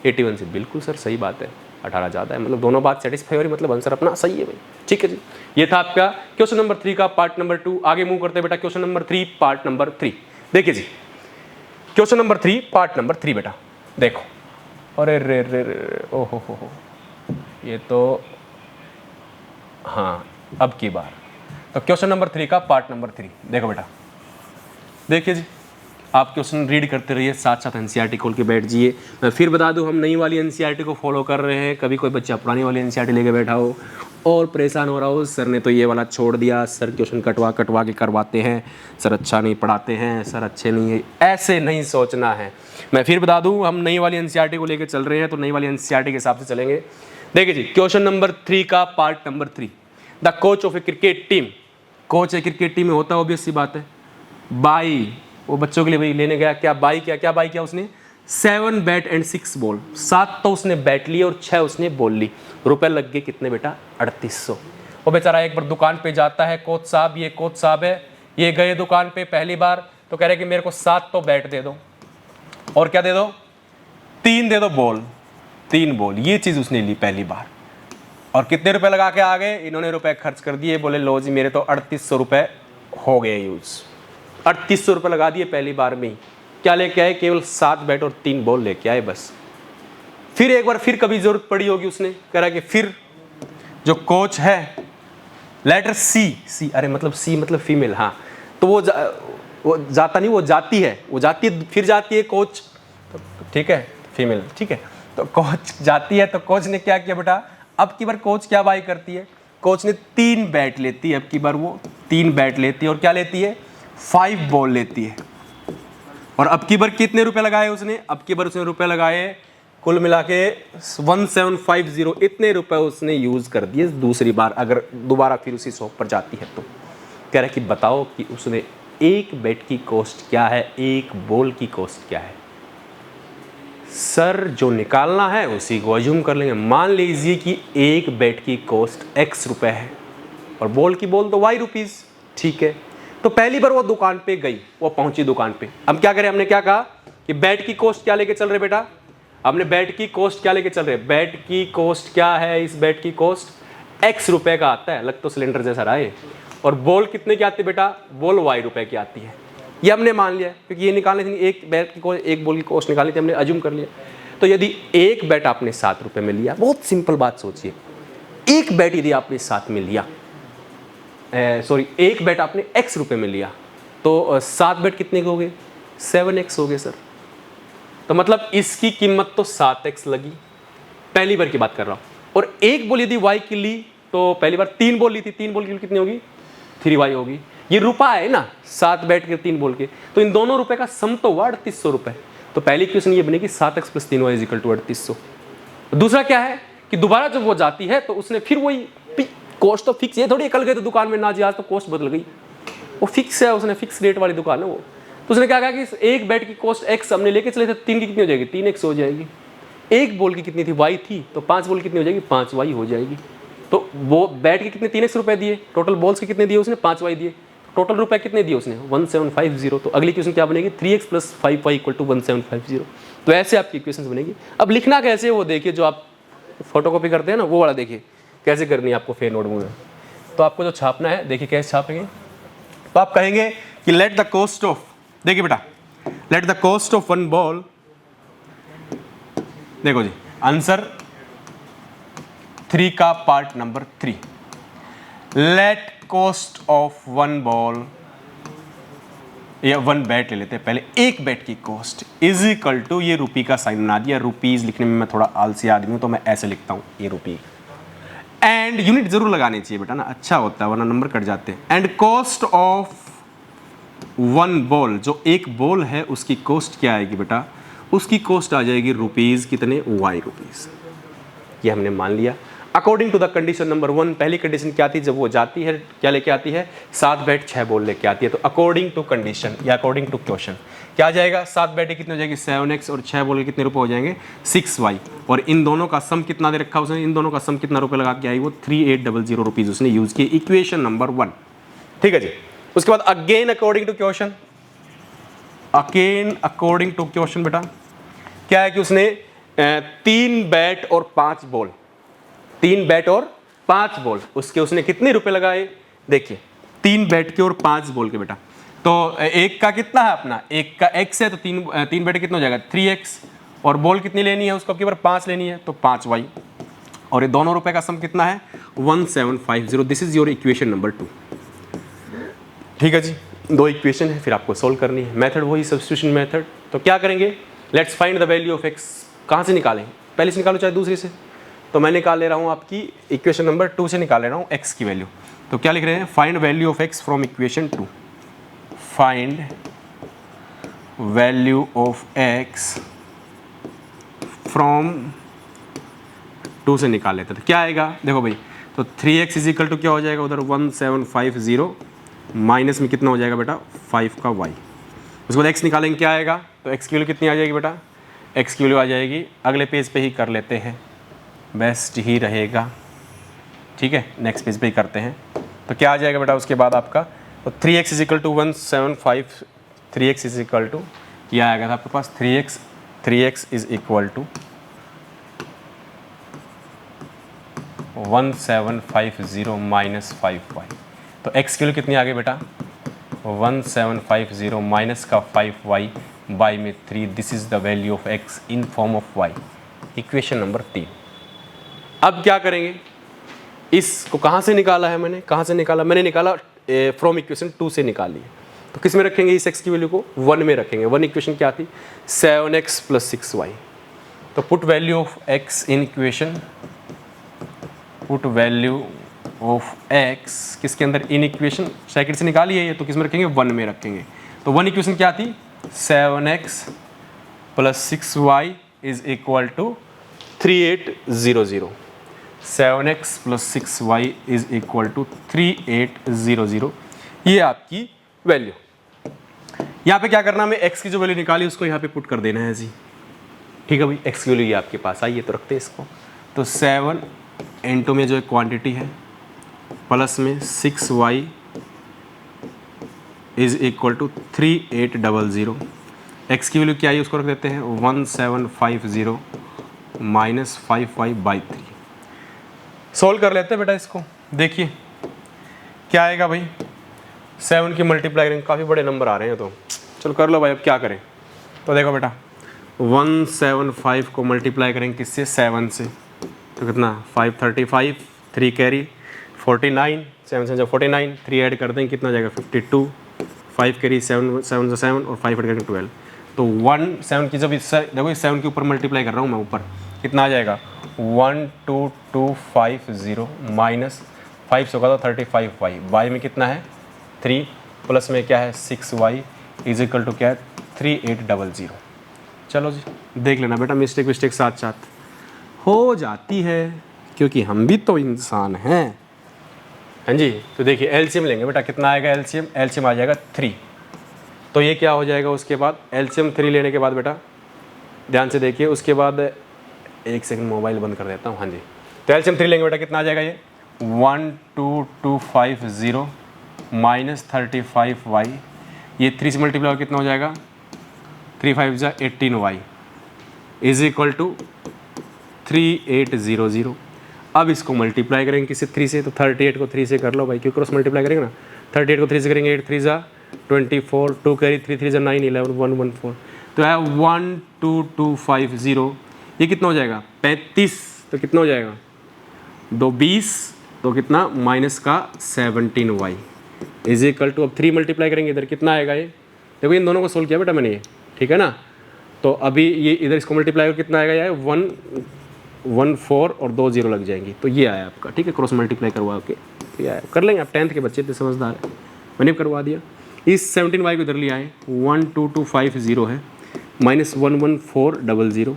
81 से? बिल्कुल सर सही बात है, 18 ज़्यादा है, मतलब दोनों बात सेटिस्फाई हो रही, मतलब आंसर अपना सही है भाई। ठीक है जी, ये था आपका क्वेश्चन नंबर 3 का पार्ट नंबर 2। आगे मूव करते हैं बेटा क्वेश्चन नंबर 3 पार्ट नंबर 3। देखिए जी क्वेश्चन नंबर 3 पार्ट नंबर 3 बेटा देखो। अरे रे रे रे, ओहो हो, ये तो हाँ अब की बार। तो क्वेश्चन नंबर 3 का पार्ट नंबर 3 देखो बेटा, देखिए जी, आप क्वेश्चन रीड करते रहिए, साथ साथ एनसीईआरटी खोल के बैठ जाइए। मैं फिर बता दूं, हम नई वाली एनसीईआरटी को फॉलो कर रहे हैं। कभी कोई बच्चा पुरानी वाली एनसीईआरटी लेके बैठा हो और परेशान हो रहा हो, सर ने तो ये वाला छोड़ दिया, सर क्वेश्चन कटवा के करवाते हैं, सर अच्छा नहीं पढ़ाते हैं, सर अच्छे नहीं है, ऐसे नहीं सोचना है। मैं फिर बता दूँ, हम नई वाली एनसीईआरटी को लेकर चल रहे हैं, तो नई वाली एनसीईआरटी के हिसाब से चलेंगे। देखिए जी, क्वेश्चन नंबर 3 का part number 3, the coach of A cricket team. Coach है क्रिकेट टीम में होता है, ऑब्वियस सी बात है। बाई, वो बच्चों के लिए भाई लेने गया, क्या बाई किया उसने 7 बैट एंड 6 बॉल, 7 तो उसने बैट ली और 6 उसने बॉल ली। रुपए लग गए कितने बेटा, 3800। वो बेचारा एक बार दुकान पे जाता है, कोच साहब, ये कोच साहब है, ये गए दुकान पे पहली बार, तो कह रहे कि मेरे को 7 तो बैट दे दो और क्या दे दो, 3 दे दो बॉल, 3 बॉल, ये चीज़ उसने ली पहली बार। और कितने रुपए लगा के आ गए, इन्होंने रुपए खर्च कर दिए, बोले लो जी मेरे तो 3800 रुपये हो गए यूज़। 3800 रुपये लगा दिए पहली बार में ही। क्या लेके आए, केवल 7 बैट और 3 बॉल लेके आए बस। फिर एक बार फिर कभी जरूरत पड़ी होगी, उसने कह रहा कि फिर जो कोच है, लेटर सी, अरे मतलब सी मतलब फीमेल, हाँ, तो वो जाता नहीं, वो जाती है, फिर जाती है कोच, तो ठीक है फीमेल, ठीक है, तो कोच जाती है, तो कोच ने क्या किया बेटा, अब की बार कोच क्या बाई करती है, कोच ने 3 बैट लेती है, अब की बार वो 3 बैट लेती है और क्या लेती है, 5 बॉल लेती है। और अब की बार कितने रुपए लगाए उसने, अब की बार उसने रुपए लगाए कुल मिला के 1750, इतने रुपए उसने यूज कर दिए दूसरी बार, अगर दोबारा फिर उसी शॉप पर जाती है तो। कह रहा है कि बताओ कि उसने एक बैट की कॉस्ट क्या है, एक बॉल की कॉस्ट क्या है। सर जो निकालना है उसी को अज्यूम कर लेंगे। मान लीजिए कि एक बैट की कॉस्ट x रुपए है और बॉल की बॉल तो y रुपीज़, ठीक है। तो पहली बार वो दुकान पे गई, वो पहुंची दुकान पे। अब क्या करें, हमने क्या कहा कि बैट की कॉस्ट क्या लेके चल रहे बेटा, हमने बैट की कॉस्ट क्या लेके चल रहे, बैट की कॉस्ट क्या है, इस बैट की कॉस्ट x रुपए का आता है, लग तो सिलेंडर जैसा रहा है। और बॉल कितने की आती है बेटा, बॉल y रुपए की आती है, ये हमने मान लिया, क्योंकि ये निकालने थी, एक बैट की कॉस्ट, एक बॉल की कॉस्ट निकालनी थी, हमने अज्यूम कर लिया। तो यदि एक बैट आपने 7 रुपए में लिया, बहुत सिंपल बात सोचिए, एक बैट यदि आपने 7 में लिया, एक बैट आपने x रुपए में लिया, तो 7 बैट कितने के हो गए, 7x हो गए सर। तो मतलब इसकी कीमत तो 7x लगी, पहली बार की बात कर रहा हूँ। और एक बॉल यदि y की ली, तो पहली बार 3 बॉल ली थी, 3 बॉल की कितनी होगी, 3y होगी। ये रुपया है ना, 7 बैट के 3 बॉल के, तो इन दोनों रुपए का सम तो हुआ 3800 रुपए। तो पहली क्वेश्चन ये बनेगी 7x + 3y = 3800। दूसरा क्या है कि दोबारा जब वो जाती है तो उसने फिर वही कॉस्ट तो फिक्स, ये थोड़ी कल गए तो दुकान में ना जी आज तो कॉस्ट बदल गई, वो फिक्स है, उसने फिक्स रेट वाली दुकान है वो। तो उसने क्या कहा कि एक बैट की कॉस्ट x हमने लेके चले थे, 3 की कितनी हो जाएगी, 3x हो जाएगी। एक बॉल की कितनी थी, y थी, तो 5 बॉल कितनी हो जाएगी, 5y हो जाएगी। तो वो बैट के कितने 3x रुपए दिए, टोटल बॉल्स के कितने दिए उसने, 5y दिए, टोटल रुपए कितने दिए उसने, 1750। तो अगली क्वेश्चन क्या बनेगी, 3x + 5y = 1750। तो ऐसे आपकी इक्वेशन बनेगी। अब लिखना कैसे, वो देखिए, जो आप फोटोकॉपी करते हैं ना, वो वाला देखिए कैसे करनी है आपको फेयर नोटबुक में। तो आपको जो छापना है, देखिए कैसे छापेंगे, तो आप कहेंगे कि लेट द कॉस्ट ऑफ, देखिए बेटा, let the cost of 1 ball, देखो जी आंसर 3 का part number 3, let cost of 1 ball या 1 बैट ले लेते हैं पहले, एक बैट की कॉस्ट = ये रुपी का साइन बना दिया, रुपीज लिखने में मैं थोड़ा आलसी आदमी हूं तो मैं ऐसे लिखता हूं, ये रुपी, एंड यूनिट जरूर लगानी चाहिए बेटा ना, अच्छा होता है वरना नंबर कट जाते हैं। एंड कॉस्ट ऑफ 1 बॉल, जो एक बॉल है उसकी कॉस्ट क्या आएगी बेटा, उसकी कॉस्ट आ जाएगी रुपीज़ कितने, y रुपीज़, ये हमने मान लिया। According to the condition number 1, पहली कंडीशन क्या थी, जब वो जाती है क्या लेके आती है, 7 बैट 6 बॉल लेके आती है। तो अकॉर्डिंग टू कंडीशन या अकॉर्डिंग टू क्वेश्चन क्या आ जाएगा, 7 बैटे कितने हो जाएगी 7x और 6 बॉल के कितने रुपए हो जाएंगे 6y, और इन दोनों का सम कितना दे रखा उसने, इन दोनों का सम कितना रुपए लगा के आई वो 3800 रुपीज़ उसने यूज़ किए, इक्वेशन नंबर 1, ठीक है जी। उसके बाद again according to question, again according to question बेटा क्या है कि उसने 3 बैट और 5 बॉल, 3 बैट और 5 बॉल, उसके उसने कितने रुपए लगाए, देखिए 3 बैट के और 5 बॉल के बेटा, तो एक का कितना है अपना, एक का x है, तो 3 बैट कितना हो जाएगा 3x, और बॉल कितनी लेनी है उसको, आपके बार 5 लेनी है तो 5y, और ये दोनों रुपए का सम कितना है 1750, this is your equation number 2। ठीक है जी, दो इक्वेशन है, फिर आपको सोल्व करनी है। मेथड वही सब्स्टिट्यूशन मेथड। तो क्या करेंगे, let's find the value of x. कहाँ से निकालें, पहले से निकालो चाहे दूसरी से। तो मैं निकाल ले रहा हूँ आपकी इक्वेशन नंबर 2 से निकाल ले रहा हूँ एक्स की वैल्यू। तो क्या लिख रहे हैं, find value of x from equation 2। Find value of x from 2 से निकाल लेते हैं। तो क्या आएगा, देखो भाई, तो 3x इज इक्वल टू क्या हो जाएगा उधर 1750 माइनस में कितना हो जाएगा बेटा 5 का y। उसके बाद x निकालेंगे, क्या आएगा, तो x की वैल्यू कितनी आ जाएगी बेटा, x की वैल्यू आ जाएगी, अगले पेज पे ही कर लेते हैं, बेस्ट ही रहेगा। ठीक है, नेक्स्ट पेज पे ही करते हैं। तो क्या आ जाएगा बेटा उसके बाद आपका, तो 3x is equal to 175, 3x is equal to, यह आएगा था आपके पास 3x is equal to 1750 minus 5y। तो x की वैल्यू कितनी आ गई बेटा 1750 माइनस का 5y बाई में 3, this is the value of x in form of y, equation number 3। अब क्या करेंगे, इसको कहाँ से निकाला है मैंने, कहाँ से निकाला, मैंने निकाला फ्रॉम इक्वेशन 2 से निकाली है। तो किस में रखेंगे इस x की वैल्यू को, 1 में रखेंगे। 1 इक्वेशन क्या थी 7x प्लस 6y। तो put value of x in equation, put value of x किसके अंदर, इन इक्वेशन, सेकंड से निकाली है ये, तो किस में रखेंगे 1 में रखेंगे। तो 1 इक्वेशन क्या थी 7x plus 6y is equal to 3800। 7x plus 6y is equal to 3800, ये आपकी वैल्यू। यहाँ पे क्या करना, हमें x की जो वैल्यू निकाली उसको यहाँ पे पुट कर देना है जी। ठीक है भाई, x की वैल्यू ये आपके पास आई है, तो रखते हैं इसको। तो 7 इंटू में जो एक क्वांटिटी है प्लस में 6y is equal to 3800। x की वैल्यू क्या आई उसको रख देते हैं 1750 माइनस 5y बाई 3। सोल्व कर लेते हैं बेटा इसको। देखिए क्या आएगा भाई, 7 की मल्टीप्लाई करेंगे, काफ़ी बड़े नंबर आ रहे हैं, तो चलो कर लो भाई, अब क्या करें। तो देखो बेटा 175 को मल्टीप्लाई करेंगे किससे 7 से, तो कितना 535, 3 कैरी 49, 7 से जब 49, 3 ऐड कर देंगे कितना जाएगा 52, 5 कैरी 7 7 और 5 ऐड करेंगे 12। तो 1 7 की जब इस देखो इस 7 के ऊपर मल्टीप्लाई कर रहा हूँ मैं, ऊपर कितना आ जाएगा 12250 माइनस 5 से होगा तो 35y, y में कितना है 3, प्लस में क्या है 6y इज इक्वल टू क्या है 3800। चलो जी देख लेना बेटा, मिस्टेक साथ साथ हो जाती है क्योंकि हम भी तो इंसान हैं। हाँ जी, तो देखिए एलसीएम लेंगे बेटा, कितना आएगा एलसीएम आ जाएगा 3। तो ये क्या हो जाएगा उसके बाद, एलसीएम 3 लेने के बाद बेटा ध्यान से देखिए, उसके बाद एक सेकंड मोबाइल बंद कर देता हूँ। हाँ जी, तो एलसीएम 3 लेंगे बेटा, कितना आ जाएगा ये 12250 माइनस 35y, ये 3 से मल्टीप्लाई कितना हो जाएगा 3 5 जा 18y इज इक्वल टू 3800। अब इसको मल्टीप्लाई करेंगे किससे 3 से, तो 38 को 3 से कर लो भाई, क्यों क्रॉस मल्टीप्लाई करेंगे ना, 38 को 3 से करेंगे 8 3 जा 24, 2 कैरी 3 3 जा 9 11 114, तो है 12250, ये कितना हो जाएगा 35, तो कितना हो जाएगा 2 20, तो कितना माइनस का 17y इज इक्वल टू, अब 3 मल्टीप्लाई करेंगे इधर कितना आएगा, ये देखो इन दोनों को सोल्व किया बेटा मैंने ये, ठीक है ना। तो अभी ये इधर इसको मल्टीप्लाई कर कितना आएगा, ये 114 और 2 0 लग जाएंगी, तो ये आया आपका, ठीक है, क्रॉस मल्टीप्लाई करवा के ये आया, कर लेंगे आप 10th के बच्चे थे समझदार है, मैंने करवा दिया। इस 17y को इधर ले आए 12250 है minus 11400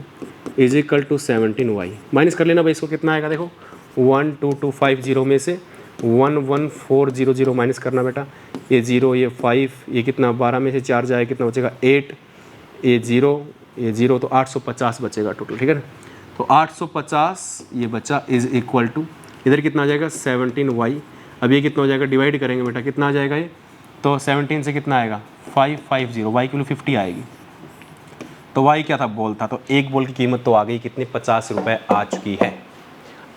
is equal to 17y, minus कर लेना भाई, इसको कितना आएगा देखो 12250 में से 11400 माइनस करना बेटा, ये 0 ये 5, ये कितना 12 में से 4 जाए कितना बचेगा 8, ये 0 तो 850 बचेगा टोटल, ठीक है ना। तो 850 ये बचा इज इक्वल टू, इधर कितना आ जाएगा 17y, अब ये कितना हो जाएगा डिवाइड करेंगे बेटा, कितना आ जाएगा ये, तो 17 से कितना आएगा 550, y की वैल्यू 50 आएगी। तो y क्या था बॉल था, तो एक बॉल की कीमत तो आ गई कितनी 50 रुपये आ चुकी है।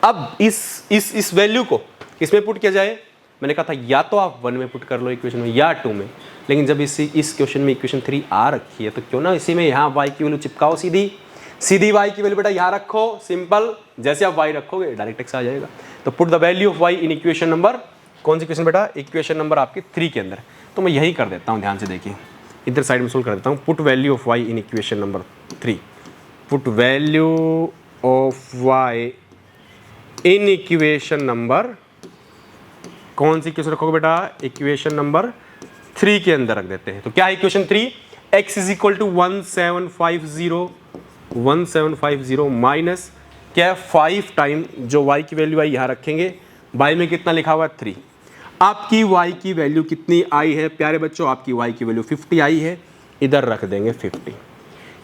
अब इस वैल्यू को किसमें पुट किया जाए, मैंने कहा था या तो आप 1 में पुट कर लो इक्वेशन में या 2 में, लेकिन जब इस क्वेश्चन में इक्वेशन 3 आ रखी है तो क्यों ना इसी में यहाँ y की वैल्यू चिपकाओ सीधी। सीधी y की वैल्यू बेटा यहाँ रखो, सिंपल, जैसे आप y रखोगे डायरेक्ट x आ जाएगा। तो put the value of y in equation number, कौन सी इक्वेशन बेटा, इक्वेशन नंबर आपकी 3 के अंदर। तो मैं यही कर देता हूँ, ध्यान से देखिए, इधर साइड में सोल्व कर देता हूँ। Put value of y in equation number 3, put value of y in equation number, कौन सी इक्वेशन रखोगे बेटा, इक्वेशन नंबर 3 के अंदर रख देते हैं। तो क्या है equation 3, x is equal to 1750 minus क्या है 5 टाइम जो y की वैल्यू आई यहाँ रखेंगे, y में कितना लिखा हुआ है 3। आपकी y की वैल्यू कितनी आई है प्यारे बच्चों, आपकी y की वैल्यू 50 आई है, इधर रख देंगे 50।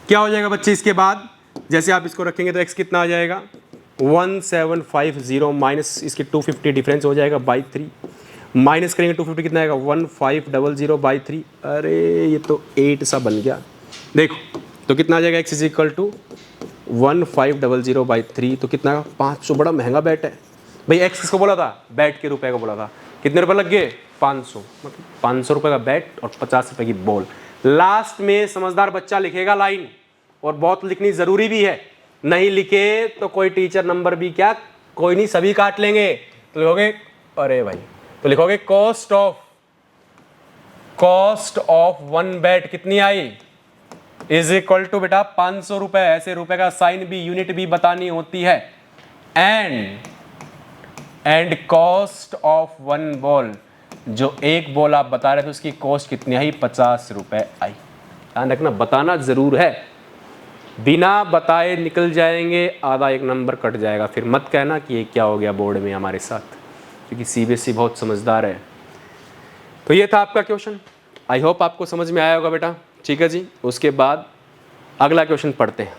क्या हो जाएगा बच्चे इसके बाद, जैसे आप इसको रखेंगे तो x कितना आ जाएगा 1750 माइनस इसके 250 डिफरेंस हो जाएगा बाई 3, माइनस करेंगे 250 कितना आएगा 1500 बाई 3। अरे ये तो 8 सा बन गया, देखो तो कितना आ जाएगा x is equal to 1500 by 3, तो कितना आएगा 500। बड़ा महंगा बैट है भाई, x किसको बोला था, बैट के रुपए को बोला था। कितने रुपए लग गए 500, मतलब 500 रुपए का बैट और 50 रुपए की बॉल। लास्ट में समझदार बच्चा लिखेगा लाइन, और बहुत लिखनी जरूरी भी है, नहीं लिखे तो कोई टीचर नंबर भी क्या, कोई नहीं, सभी काट लेंगे। तो लिखोगे, अरे भाई, तो लिखोगे कॉस्ट ऑफ वन बैट कितनी आई, इज इक्वल टू बेटा 500 रुपए। ऐसे रुपए का साइन भी, यूनिट भी बतानी होती है। And cost of one ball, जो एक बॉल आप बता रहे थे उसकी कॉस्ट कितनी आई, 50 रुपए आई। ध्यान रखना, बताना जरूर है, बिना बताए निकल जाएंगे, आधा एक नंबर कट जाएगा। फिर मत कहना कि ये क्या हो गया बोर्ड में हमारे साथ, क्योंकि सीबीएसई बहुत समझदार है। तो ये था आपका क्वेश्चन, आई होप आपको समझ में आया होगा बेटा, ठीक है जी। उसके बाद अगला क्वेश्चन पढ़ते हैं।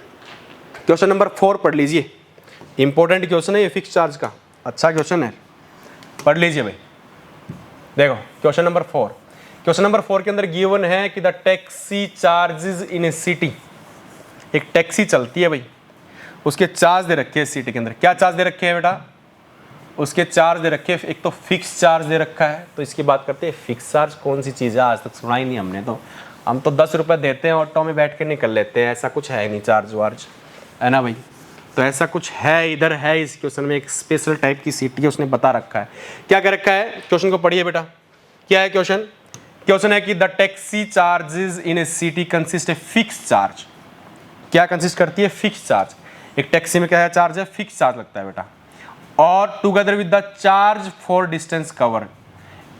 क्वेश्चन नंबर 4 पढ़ लीजिए, इंपॉर्टेंट क्वेश्चन है ये, फिक्स चार्ज का, अच्छा क्वेश्चन है, पढ़ लीजिए भाई। देखो क्वेश्चन नंबर 4, क्वेश्चन नंबर 4 के अंदर गिवन है कि the taxi charges in A city, एक टैक्सी चलती है भाई, उसके चार्ज दे रखे हैं सिटी के अंदर। क्या चार्ज दे रखे हैं बेटा, उसके चार्ज दे रखे हैं, एक तो फिक्स चार्ज दे रखा है। तो इसकी बात करते हैं, फिक्स चार्ज कौन सी चीज़ है, आज तक सुना ही नहीं हमने। तो हम तो 10 रुपये देते हैं, ऑटो में बैठ के निकल लेते हैं, ऐसा कुछ है नहीं चार्ज वार्ज, है ना भाई। तो ऐसा कुछ है, इधर है इस क्वेश्चन में, एक स्पेशल टाइप की सिटी है, उसने बता रखा है। क्या कर रखा है, क्वेश्चन को पढ़िए बेटा, क्या है क्वेश्चन। क्वेश्चन है कि the taxi charges in A city consist a fix charge. क्या कंसिस्ट करती है, फिक्स चार्ज। एक टैक्सी में क्या है, चार्ज है, फिक्स चार्ज लगता है बेटा। और together with the charge for distance cover,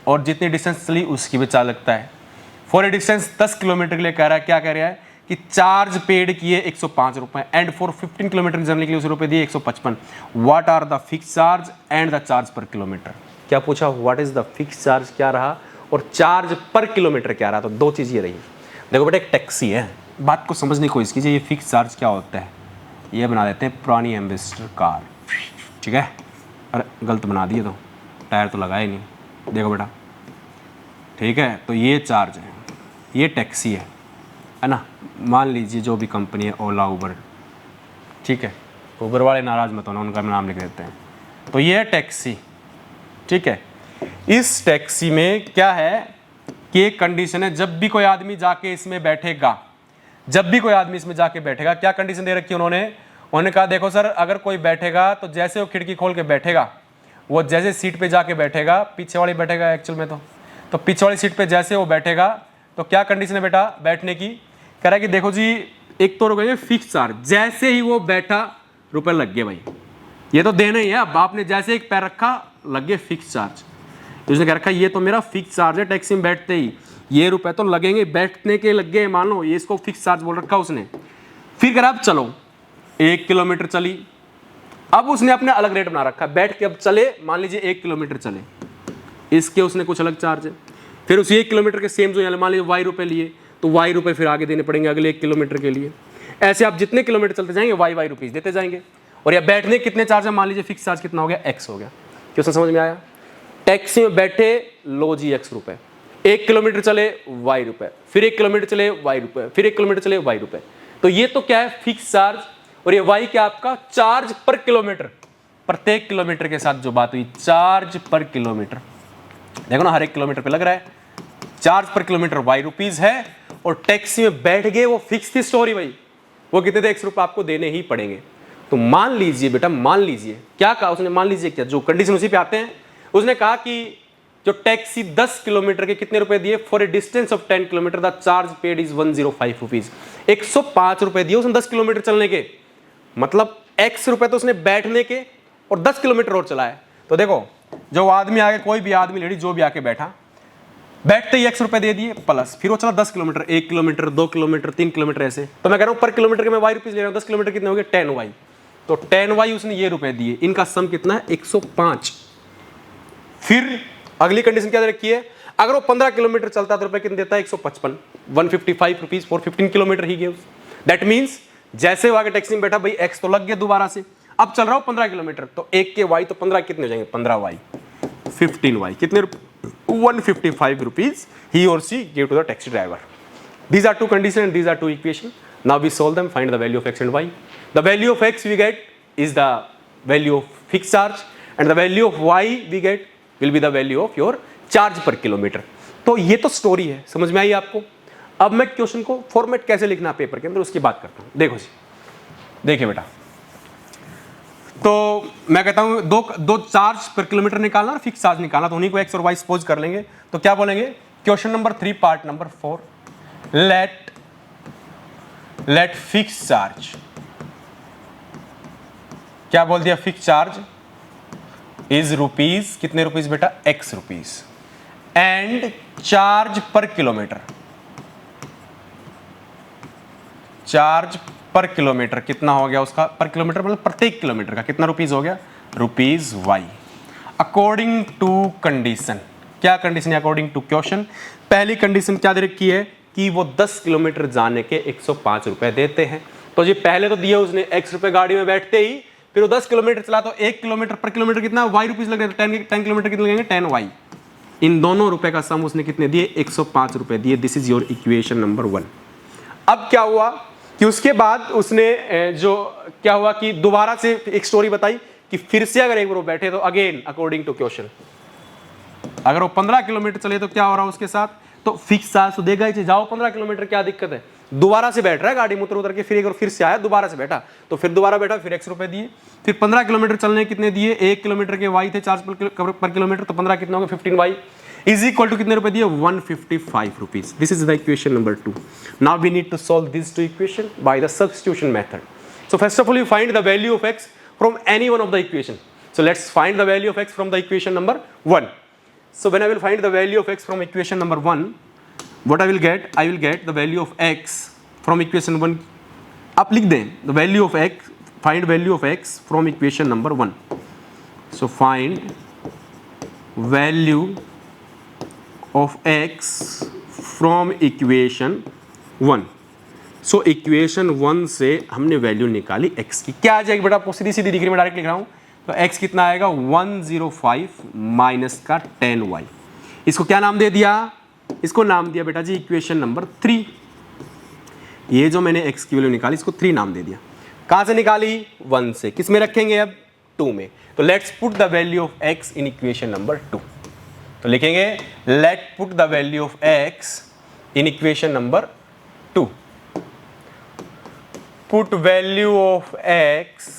और जितनी डिस्टेंस चली उसकी भी चार्ज लगता है। फॉर ए डिस्टेंस 10 किलोमीटर के लिए कह रहा है, क्या कह रहा है कि चार्ज पेड किए 105 रुपए, एंड फॉर 15 किलोमीटर जर्नी के लिए 100 रुपए दिए 155। What are the fix charge and the charge per kilometre. क्या पूछा, what is the fix charge क्या रहा और चार्ज पर किलोमीटर क्या रहा। तो दो चीज़ ये रही। देखो बेटा, एक टैक्सी है, बात को समझने की कोशिश कीजिए, ये फिक्स चार्ज क्या होता है, ये बना देते हैं पुरानी एम्बेसडर कार, ठीक है। अरे गलत बना दिए, तो टायर तो लगाए नहीं, देखो बेटा, ठीक है। तो ये चार्ज है, ये टैक्सी है ना। मान लीजिए जो भी कंपनी है, ओला, उबर, ठीक है। उबर वाले नाराज़ मत होना, उनका नाम लिख देते हैं। तो ये है टैक्सी, ठीक है। इस टैक्सी में क्या है कि एक कंडीशन है, जब भी कोई आदमी जाके इसमें बैठेगा, जब भी कोई आदमी इसमें जाके बैठेगा, क्या कंडीशन दे रखी है उन्होंने कहा देखो सर, अगर कोई बैठेगा तो जैसे वो खिड़की खोल के बैठेगा, वो जैसे सीट पे जाके बैठेगा, पीछे वाली बैठेगा एक्चुअल में, तो पीछे वाली सीट पे जैसे वो बैठेगा, तो क्या कंडीशन है बेटा बैठने की, कह रहा है कि देखो जी, एक तो रुपये फिक्स चार्ज, जैसे ही वो बैठा रुपए लग गए भाई, ये तो देना ही है। अब आपने जैसे एक पैर रखा, लग गए फिक्स चार्ज। उसने कह रखा ये तो मेरा फिक्स चार्ज है, टैक्सी में बैठते ही ये रुपए तो लगेंगे, बैठने के लग गए, मान लो, ये इसको फिक्स चार्ज बोल रखा उसने। फिर कह रहा अब चलो 1 किलोमीटर चली, अब उसने अपने अलग रेट बना रखा, बैठ के अब चले, मान लीजिए 1 किलोमीटर चले, इसके उसने कुछ अलग चार्ज है। फिर उस 1 किलोमीटर के सेम जो मान लीजिए वाई रुपए लिए, तो वाई रुपए फिर आगे देने पड़ेंगे अगले 1 किलोमीटर के लिए। ऐसे आप जितने किलोमीटर चलते जाएंगे वाई रुपीज़ देते जाएंगे। और या बैठने कितने चार्ज है, मान लीजिए फिक्स चार्ज कितना हो गया, एक्स हो गया। क्वेश्चन समझ में आया। टैक्सी में बैठे, लो जी एक्स रुपए, 1 किलोमीटर चले वाई रुपए, फिर 1 किलोमीटर चले वाई रुपए, फिर 1 किलोमीटर चले वाई रुपए। तो ये तो क्या है, फिक्स चार्ज, और ये वाई क्या आपका चार्ज पर किलोमीटर, प्रत्येक किलोमीटर के साथ जो बात हुई, चार्ज पर किलोमीटर। देखो ना, हर 1 किलोमीटर पे लग रहा है, charge per kilometre Y rupees है, और टैक्सी में बैठ गए, वो फिक्स थी स्टोरी भाई, वो कितने थे, 100 रुपये आपको देने ही पड़ेंगे। तो मान लीजिए बेटा, मान लीजिए क्या कहा उसने, मान लीजिए क्या, जो कंडीशन उसी पे आते हैं, उसने कहा कि जो टैक्सी 10 किलोमीटर के कितने रुपए दिए, for a distance of 10 kilometre the charge paid is 105 rupees. 105 रुपए दिए उसने 10 किलोमीटर चलने के, मतलब x रुपए तो उसने बैठने के और 10 किलोमीटर और चलाया। तो देखो जो आदमी आगे, कोई भी आदमी लेडी जो भी आके बैठा, बैठते ही x रुपए दे दिए प्लस, फिर वो चला 10 किलोमीटर, 1 किलोमीटर 2 किलोमीटर 3 किलोमीटर ऐसे। तो मैं कह रहा हूं पर किलोमीटर के मैं y रुपीज ले रहा हूं, 10 किलोमीटर कितने हो गए 10y। तो 10y उसने ये रुपए दिए, इनका सम कितना है 105। फिर अगली कंडीशन क्या रखी है, अगर वो 15 किलोमीटर चलता तो रुपए कितने देता है 155, 155 rupees for 15 kilometre he gives. That means जैसे वो आगे टैक्सी में बैठा भाई x तो लग गया दोबारा से, अब चल रहा हूं 15 किलोमीटर, तो 1 के y तो 15 कितने हो जाएंगे 15y, 15y कितने 155 rupees he or she gave to the taxi driver. These are two conditions and these are two equations. Now we solve them, find the value of x and y. The value of x we get is the value of fixed charge and the value of y we get will be the value of your charge per kilometer. तो ये तो story है, समझ में आई आपको। अब मैं question को फॉर्मेट कैसे लिखना पेपर के अंदर उसकी बात करता हूँ। देखो जी, देखिए बेटा, तो मैं कहता हूं दो चार्ज पर किलोमीटर निकालना और फिक्स चार्ज निकालना, तो उन्हीं को एक्स और वाई सपोज कर लेंगे। तो क्या बोलेंगे, question number 3 part number 4, let fix charge, क्या बोल दिया, फिक्स चार्ज इज रुपीज, कितने रुपीज बेटा x rupees, and charge per kilometre, charge per kilometre कितना हो गया उसका, पर किलोमीटर मतलब प्रत्येक किलोमीटर का कितना रुपीज हो गया, rupees y, according to condition. क्या कंडीशन है अकॉर्डिंग टू क्वेश्चन। पहली कंडीशन क्या दे रखी है कि वो 10 किलोमीटर जाने के 105 रुपए देते हैं। तो जी पहले तो दिया उसने x रुपए गाड़ी में बैठते ही, फिर वो 10 किलोमीटर चला तो 1 किलोमीटर पर किलोमीटर कितना y रुपीज लग रहे थे, 10 किलोमीटर कितने लगेंगे 10y। इन दोनों रुपए का सम उसने कितने दिए, 105 रुपए दिए। This is your equation number 1। अब क्या हुआ कि उसके बाद उसने जो क्या हुआ कि दोबारा से एक स्टोरी बताई कि फिर से अगर एक बार वो बैठे तो अगेन अकॉर्डिंग टू क्वेश्चन, अगर वो 15 किलोमीटर चले तो क्या हो रहा है उसके साथ, तो फिक्स चार्ज तो देगा ही, जाओ 15 किलोमीटर क्या दिक्कत है, दोबारा से बैठ रहा है गाड़ी में उतर के, फिर एक बार फिर से आया दोबारा से बैठा, तो फिर दोबारा बैठा, फिर x रुपए दिए। फिर 15 किलोमीटर चलने कितने दिए, 1 किलोमीटर के y the charge per kilometre, तो 15 कितना हो गया 15y इज इक्वल टू कितने रुपए दिए 155 rupees. This is the equation number 2। Now we need to solve this two equation by the substitution method. So first of all you find the value of x from any one of the equation. So let's find the value of x from the equation number 1। So when I will find the value of x from equation number 1, what I will get? I will get the value of x from equation 1. आप लिख दें the value of x, find value of x from equation number 1. So find value of x from equation 1. So equation 1 से हमने value निकाली x की, क्या आ जाएगी बेटा, आपको सीधी सीधी दिख रही है, मैं डायरेक्ट लिख रहा हूँ। तो x कितना आएगा 105 माइनस का 10y। इसको क्या नाम दे दिया, इसको नाम दिया बेटा जी इक्वेशन नंबर 3। ये जो मैंने x की वैल्यू निकाली इसको 3 नाम दे दिया। कहां से निकाली, 1 से। किस में रखेंगे अब, 2 में। तो let's put the value of x in equation number 2। तो लिखेंगे late put the value of x in equation number 2। Put value of x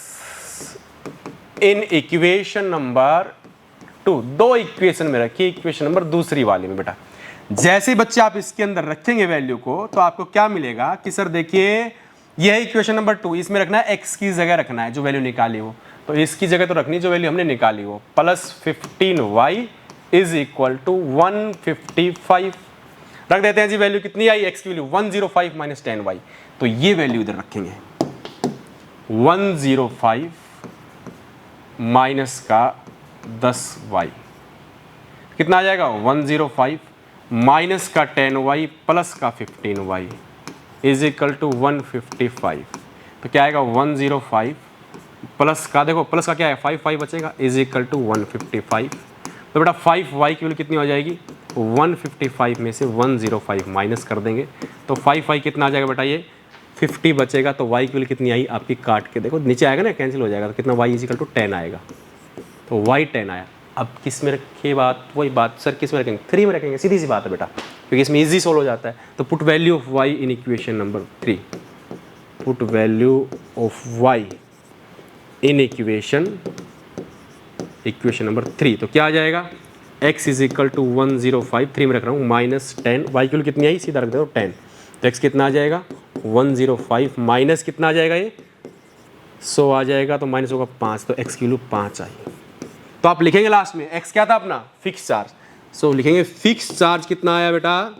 in equation number 2। 2 equation में रखिए, इक्वेशन नंबर दूसरी वाली में बेटा। जैसे बच्चे आप इसके अंदर रखेंगे वैल्यू को तो आपको क्या मिलेगा कि सर देखिए यह है इक्वेशन नंबर 2, इसमें रखना है x की जगह रखना है जो वैल्यू निकाली हो, तो इसकी जगह तो रखनी जो वैल्यू हमने निकाली हो, plus 15y is equal to 155। रख देते हैं जी, वैल्यू कितनी आई x की वैल्यू 105 माइनस 10y। तो ये वैल्यू इधर रखेंगे 105 माइनस का 10y कितना आ जाएगा 105 माइनस का 10y प्लस का 15y इज इक्वल टू 155। तो क्या आएगा 105 प्लस का, देखो प्लस का क्या है 5 बचेगा, इज इक्वल टू 155। तो बेटा 5y की वैल्यू कितनी हो जाएगी, 155 में से 105 माइनस कर देंगे तो 5y कितना आ जाएगा बेटा, ये 50 बचेगा। तो y की वैल्यू कितनी आई आपकी, काट के देखो नीचे आएगा ना, कैंसिल हो जाएगा, तो कितना y इज इक्वल टू 10 आएगा। तो y 10 आया। अब किस में रखे बात, वही बात सर किस में रखेंगे, 3 में रखेंगे, सीधी सी बात है बेटा, क्योंकि इसमें इजी सोल्व हो जाता है। तो put value of y in equation number 3। Put value of y in equation number 3, तो क्या आ जाएगा, x इज इक्वल टू 1053 में रख रहा हूँ माइनस 10, y की वैल्यू कितनी आई, सीधा रख दो 10, तो x कितना आ जाएगा 105 माइनस कितना आ जाएगा, ये 100 आ जाएगा, तो माइनस होगा 5, तो x की वैल्यू 5 आई। तो आप लिखेंगे लास्ट में x क्या था अपना, फिक्स चार्ज। सो लिखेंगे फिक्स चार्ज कितना आया बेटा,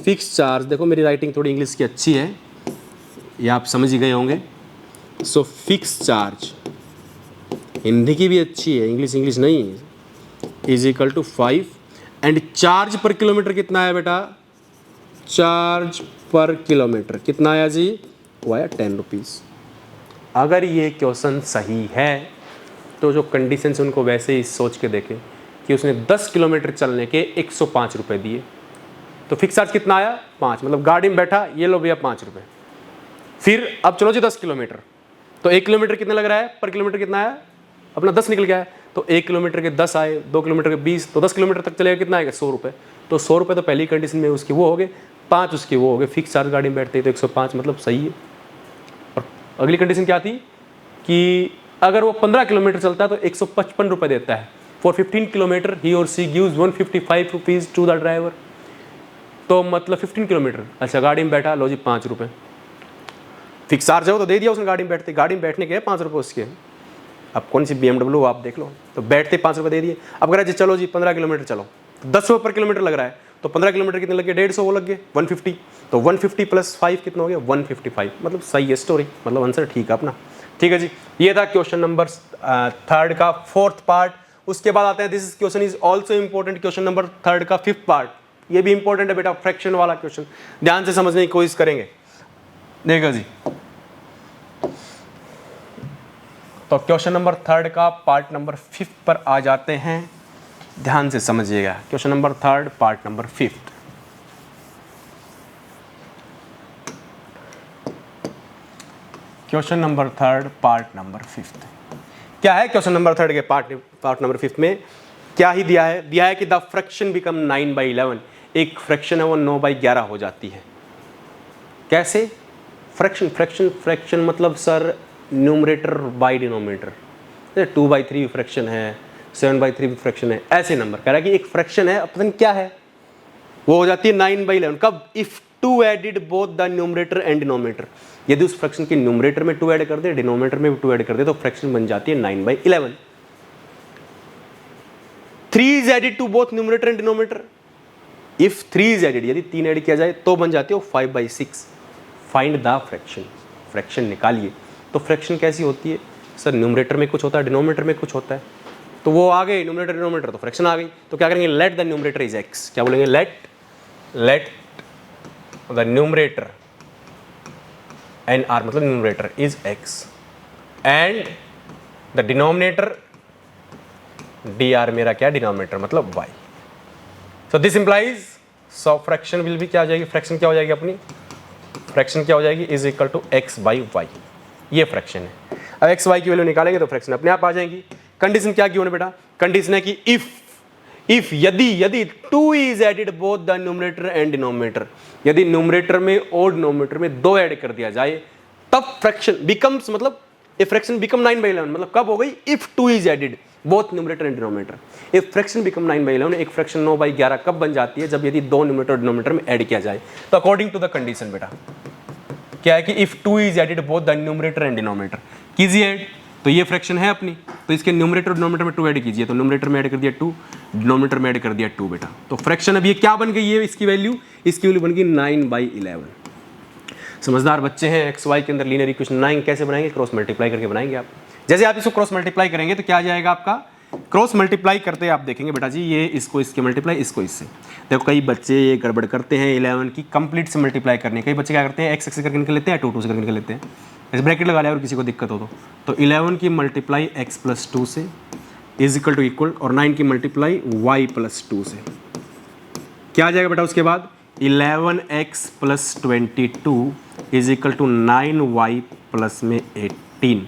फिक्स चार्ज, देखो मेरी राइटिंग थोड़ी इंग्लिश की अच्छी है, ये आप समझ ही गए होंगे। सो फिक्स चार्ज, हिंदी की भी अच्छी है, इंग्लिश नहीं है, is equal to 5 and charge per kilometre कितना आया बेटा, चार्ज पर किलोमीटर कितना आया जी, वो आया 10 रुपीज़। अगर ये क्वेश्चन सही है तो जो कंडीशन है उनको वैसे ही सोच के देखें कि उसने 10 किलोमीटर चलने के 105 रुपये दिए, तो फिक्स चार्ज कितना आया 5, मतलब गाड़ी में बैठा ये लो भैया 5 रुपये। फिर अब चलो जी 10 किलोमीटर, तो 1 किलोमीटर कितना लग रहा है, पर किलोमीटर कितना आया अपना 10 निकल गया है, तो 1 किलोमीटर के 10 आए, 2 किलोमीटर के 20, तो 10 किलोमीटर तक चलेगा कितना आएगा 100 रुपये। तो 100 रुपये तो पहली कंडीशन में उसकी वो हो गए, 5 उसके वो हो गए, फिक्स चार्ज गाड़ी में बैठते ही तो 105, मतलब सही है। और अगली कंडीशन क्या थी कि अगर वो 15 किलोमीटर चलता है तो 155 रुपये देता है, फॉर 15 किलोमीटर ही और C gives 155 rupees to the driver, तो मतलब 15 किलोमीटर, अच्छा गाड़ी में बैठा, लो जी 5 रुपये, फिक्स चार्ज हो तो दे दिया उसने, गाड़ी में बैठते, गाड़ी में बैठने के 5 रुपये उसके, अब कौन सी BMW आप देख लो, तो बैठते 5 रुपये दे दिए। अब अगर चलो जी 15 किलोमीटर चलो, तो 10 रुपये पर किलोमीटर लग रहा है, तो 15 किलोमीटर कितने लग गए, 150 वो लग गए 150, तो 150 प्लस 5 कितना हो गया 155, मतलब सही है स्टोरी, मतलब आंसर ठीक है अपना। ठीक है जी, ये था क्वेश्चन नंबर 3 का 4th पार्ट। उसके बाद आते हैं, this question is also important, question number 3 का 5th पार्ट, ये भी इंपॉर्टेंट है बेटा, फ्रैक्शन वाला क्वेश्चन, ध्यान से समझने की कोशिश करेंगे। देखो जी, तो क्वेश्चन नंबर 3 का पार्ट नंबर 5 पर आ जाते हैं, ध्यान से समझिएगा। Question number 3 part number 5, question number 3 part number 5 क्या है, क्वेश्चन नंबर 3 के पार्ट नंबर 5 में क्या ही दिया है कि द फ्रैक्शन बिकम 9/11, एक फ्रैक्शन है वो 9/11 हो जाती है। कैसे, फ्रैक्शन मतलब sir numerator by denominator, 2/3 fraction है, 7/3 भी फ्रैक्शन है, ऐसे नंबर कह रहा है कि एक फ्रैक्शन है, पता नहीं क्या है, वो हो जाती है 9/11 कब, if 2 added both the numerator and denominator, यदि उस फ्रैक्शन के न्यूमरेटर में 2 ऐड कर दे, डिनोमिनेटर में भी 2 ऐड कर दे, तो फ्रैक्शन बन जाती है 9/11। 3 is added to both numerator and denominator, if 3 is added, यदि 3 ऐड किया जाए तो बन जाती है 5/6। फाइंड द फ्रैक्शन, फ्रैक्शन निकालिए। तो फ्रैक्शन कैसी होती है सर, न्यूमरेटर में कुछ होता है, डिनोमिनेटर में कुछ होता है, तो वो आ गए न्यूमरेटर डिनोमिनेटर, तो फ्रैक्शन आ गई, तो क्या करेंगे, let the numerator is x, क्या बोलेंगे, लेट द न्यूमरेटर NR मतलब numerator is x and the denominator DR मेरा क्या, डिनोमिनेटर मतलब y। So this implies, so fraction will भी क्या हो जाएगी, फ्रैक्शन क्या हो जाएगी अपनी, फ्रैक्शन क्या हो जाएगी, इज इक्वल टू x/y, ये फ्रैक्शन है। अब x/y की वैल्यू निकालेंगे तो फ्रैक्शन अपने आप आ जाएगी। कंडीशन क्या की होने बेटा, कंडीशन है कि इफ यदि 2 is added both the numerator and denominator, यदि न्यूमरेटर में और डिनोमिनेटर में 2 ऐड कर दिया जाए, तब फ्रैक्शन बिकम्स, मतलब ए फ्रैक्शन बिकम 9/11, मतलब कब हो गई, if 2 is added both numerator and denominator. A fraction become 9/11, एक फ्रैक्शन 9/11 कब बन जाती है, जब यदि 2 न्यूमरेटर और डिनोमिनेटर में ऐड किया जाए। तो अकॉर्डिंग टू द कंडीशन बेटा क्या है कि if 2 is added both the numerator and denominator, कीजिए ऐड, तो ये फ्रैक्शन है अपनी, तो इसके न्यूमरेटर और डिनोमिनेटर में 2 ऐड कीजिए, तो न्यूमरेटर में ऐड कर दिया 2, डिनोमिनेटर में ऐड कर दिया 2 बेटा, तो फ्रैक्शन अब ये क्या बन गई है, इसकी वैल्यू बन गई 9/11। समझदार बच्चे हैं, XY के अंदर लीनियर इक्वेशन 9 कैसे बनाएंगे, क्रॉस मल्टीप्लाई करके बनाएंगे आप। जैसे आप इसको क्रॉस मल्टीप्लाई करेंगे तो क्या आ जाएगा आपका, क्रॉस मल्टीप्लाई करते आप देखेंगे बेटा जी, ये इसको इसके मल्टीप्लाई, इसको इससे। देखो कई बच्चे ये गड़बड़ करते हैं 11 की कंप्लीट से मल्टीप्लाई करने, कई बच्चे क्या करते हैं x से करके निकल लेते हैं, 2 से करके निकल लेते हैं, ऐसे ब्रैकेट लगा लिया और किसी को दिक्कत हो तो 11 की मल्टीप्लाई x+2 से इज इक्वल टू इक्वल, और 9 की मल्टीप्लाई y+2 से क्या आ जाएगा बेटा, उसके बाद 11x+22 is equal to 9y plus में 18।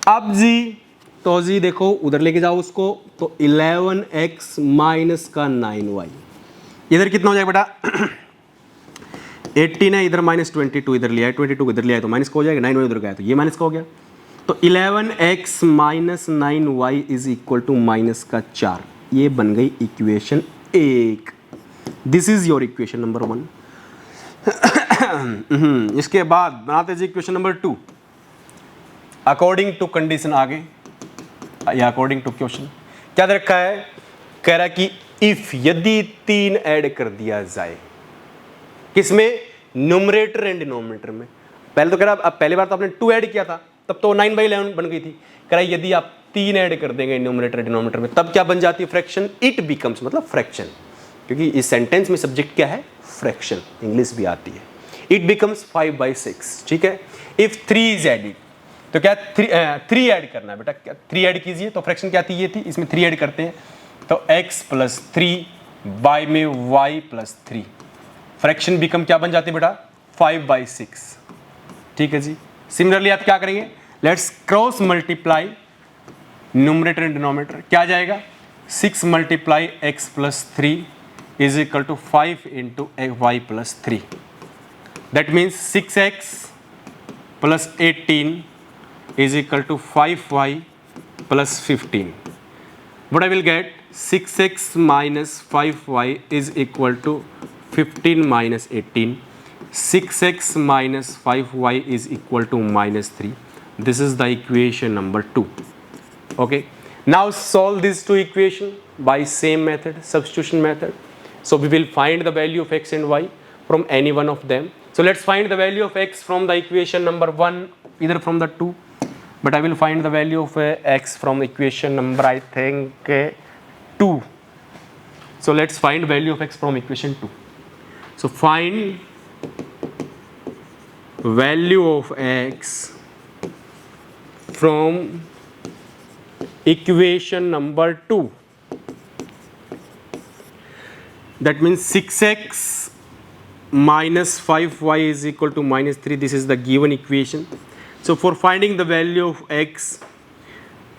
अब जी तो जी देखो उधर लेके जाओ उसको, तो 11x माइनस का 9y, इधर कितना हो जाएगा बेटा 18 है, इधर -22 इधर लिया है, 22 इधर लिया है तो माइनस का हो जाएगा, 9 उधर गया तो ये माइनस का हो गया। तो 11x minus 9y is equal to minus का 4, ये बन गई equation 1। This is your equation number 1। इसके बाद बनाते जी equation number 2। According to condition आगे या अकॉर्डिंग टू क्वेश्चन क्या दे रखा है, कह रहा है कि इफ यदि 3 ऐड कर दिया जाए, किसमें, न्यूमरेटर एंड डिनोमिनेटर में। पहले तो कह रहा अब पहली बार तो आपने 2 ऐड किया था तब तो 9/11 बन गई थी, कह रहा है यदि आप 3 ऐड कर देंगे न्यूमरेटर डिनोमिनेटर में तब क्या बन जाती है, फ्रैक्शन। इट बिकम्स मतलब फ्रैक्शन, क्योंकि इस सेंटेंस में सब्जेक्ट क्या है, फ्रैक्शन, इंग्लिश भी आती है। इट बिकम्स 5/6, ठीक है। इफ 3 इज एडिड तो क्या 3 ऐड करना है बेटा, क्या 3 ऐड कीजिए, तो फ्रैक्शन क्या थी, ये थी, इसमें 3 ऐड करते हैं तो x + 3 बाय में y + 3, फ्रैक्शन बिकम क्या बन जाती है बेटा, 5/6, ठीक है जी। सिमिलरली आप क्या करेंगे, let's cross multiply numerator and denominator, क्या आ जाएगा, 6 × x + 3 is equal to 5 × y + 3, that means 6x + 18 is equal to 5y + 15. What I will get, 6x minus 5y is equal to 15 minus 18. 6x minus 5y is equal to -3. This is the equation number 2. Okay. Now solve these two equations by same method, substitution method. So we will find the value of x and y from any one of them. So let's find the value of x from the equation number 1, either from the 2. But I will find the value of x from equation number, I think 2. So let's find value of x from equation 2. So find value of x from equation number 2. That means 6x minus 5y is equal to -3. This is the given equation. So for finding the value of x,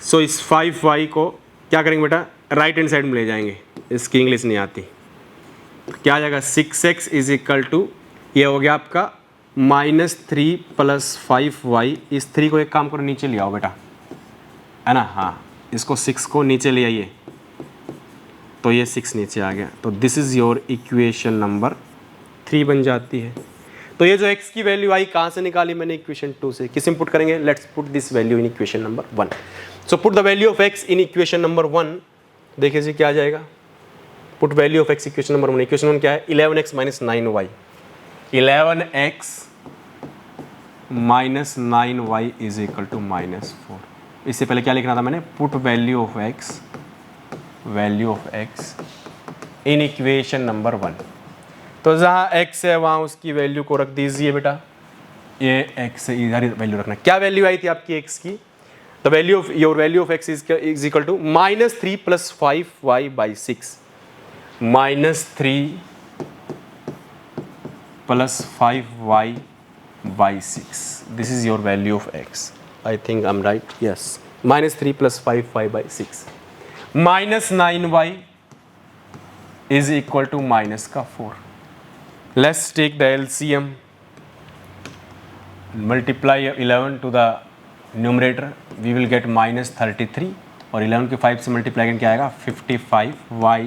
so इस 5y को क्या करेंगे बेटा, right hand side में ले जाएंगे, इसकी English नहीं आती, क्या आ जाएगा, 6x इज इक्वल टू, ये हो गया आपका -3 + 5y। इस 3 को एक काम करो नीचे ले आओ बेटा, है ना, हाँ, इसको 6 को नीचे ले आइए तो ये 6 नीचे आ गया, तो this is your equation number 3 बन जाती है। तो ये जो x की वैल्यू आई कहाँ से निकाली मैंने, इक्वेशन 2 से। किस में पुट करेंगे, let's put this value in equation number 1। So put the value of x in equation number 1। देखिए जी क्या आ जाएगा, put value of x equation number 1। Equation 1 क्या है, 11x - 9y, 11x - 9y is equal to -4। इससे पहले क्या लिखना था मैंने, put value of x in equation number 1। तो जहाँ x है वहाँ उसकी वैल्यू को रख दीजिए बेटा, ये x है, इधर वैल्यू रखना। क्या वैल्यू आई थी आपकी x की, the value of your value of x is equal to -3 + 5y/6, -3 + 5y/6, this is your value of x। I think I am right, yes, -3 + 5y/6, -9y is equal to -4। Let's take the LCM, multiply 11 to the numerator, we will get -33, और 11 के 5 से multiply करके क्या आएगा, 55y।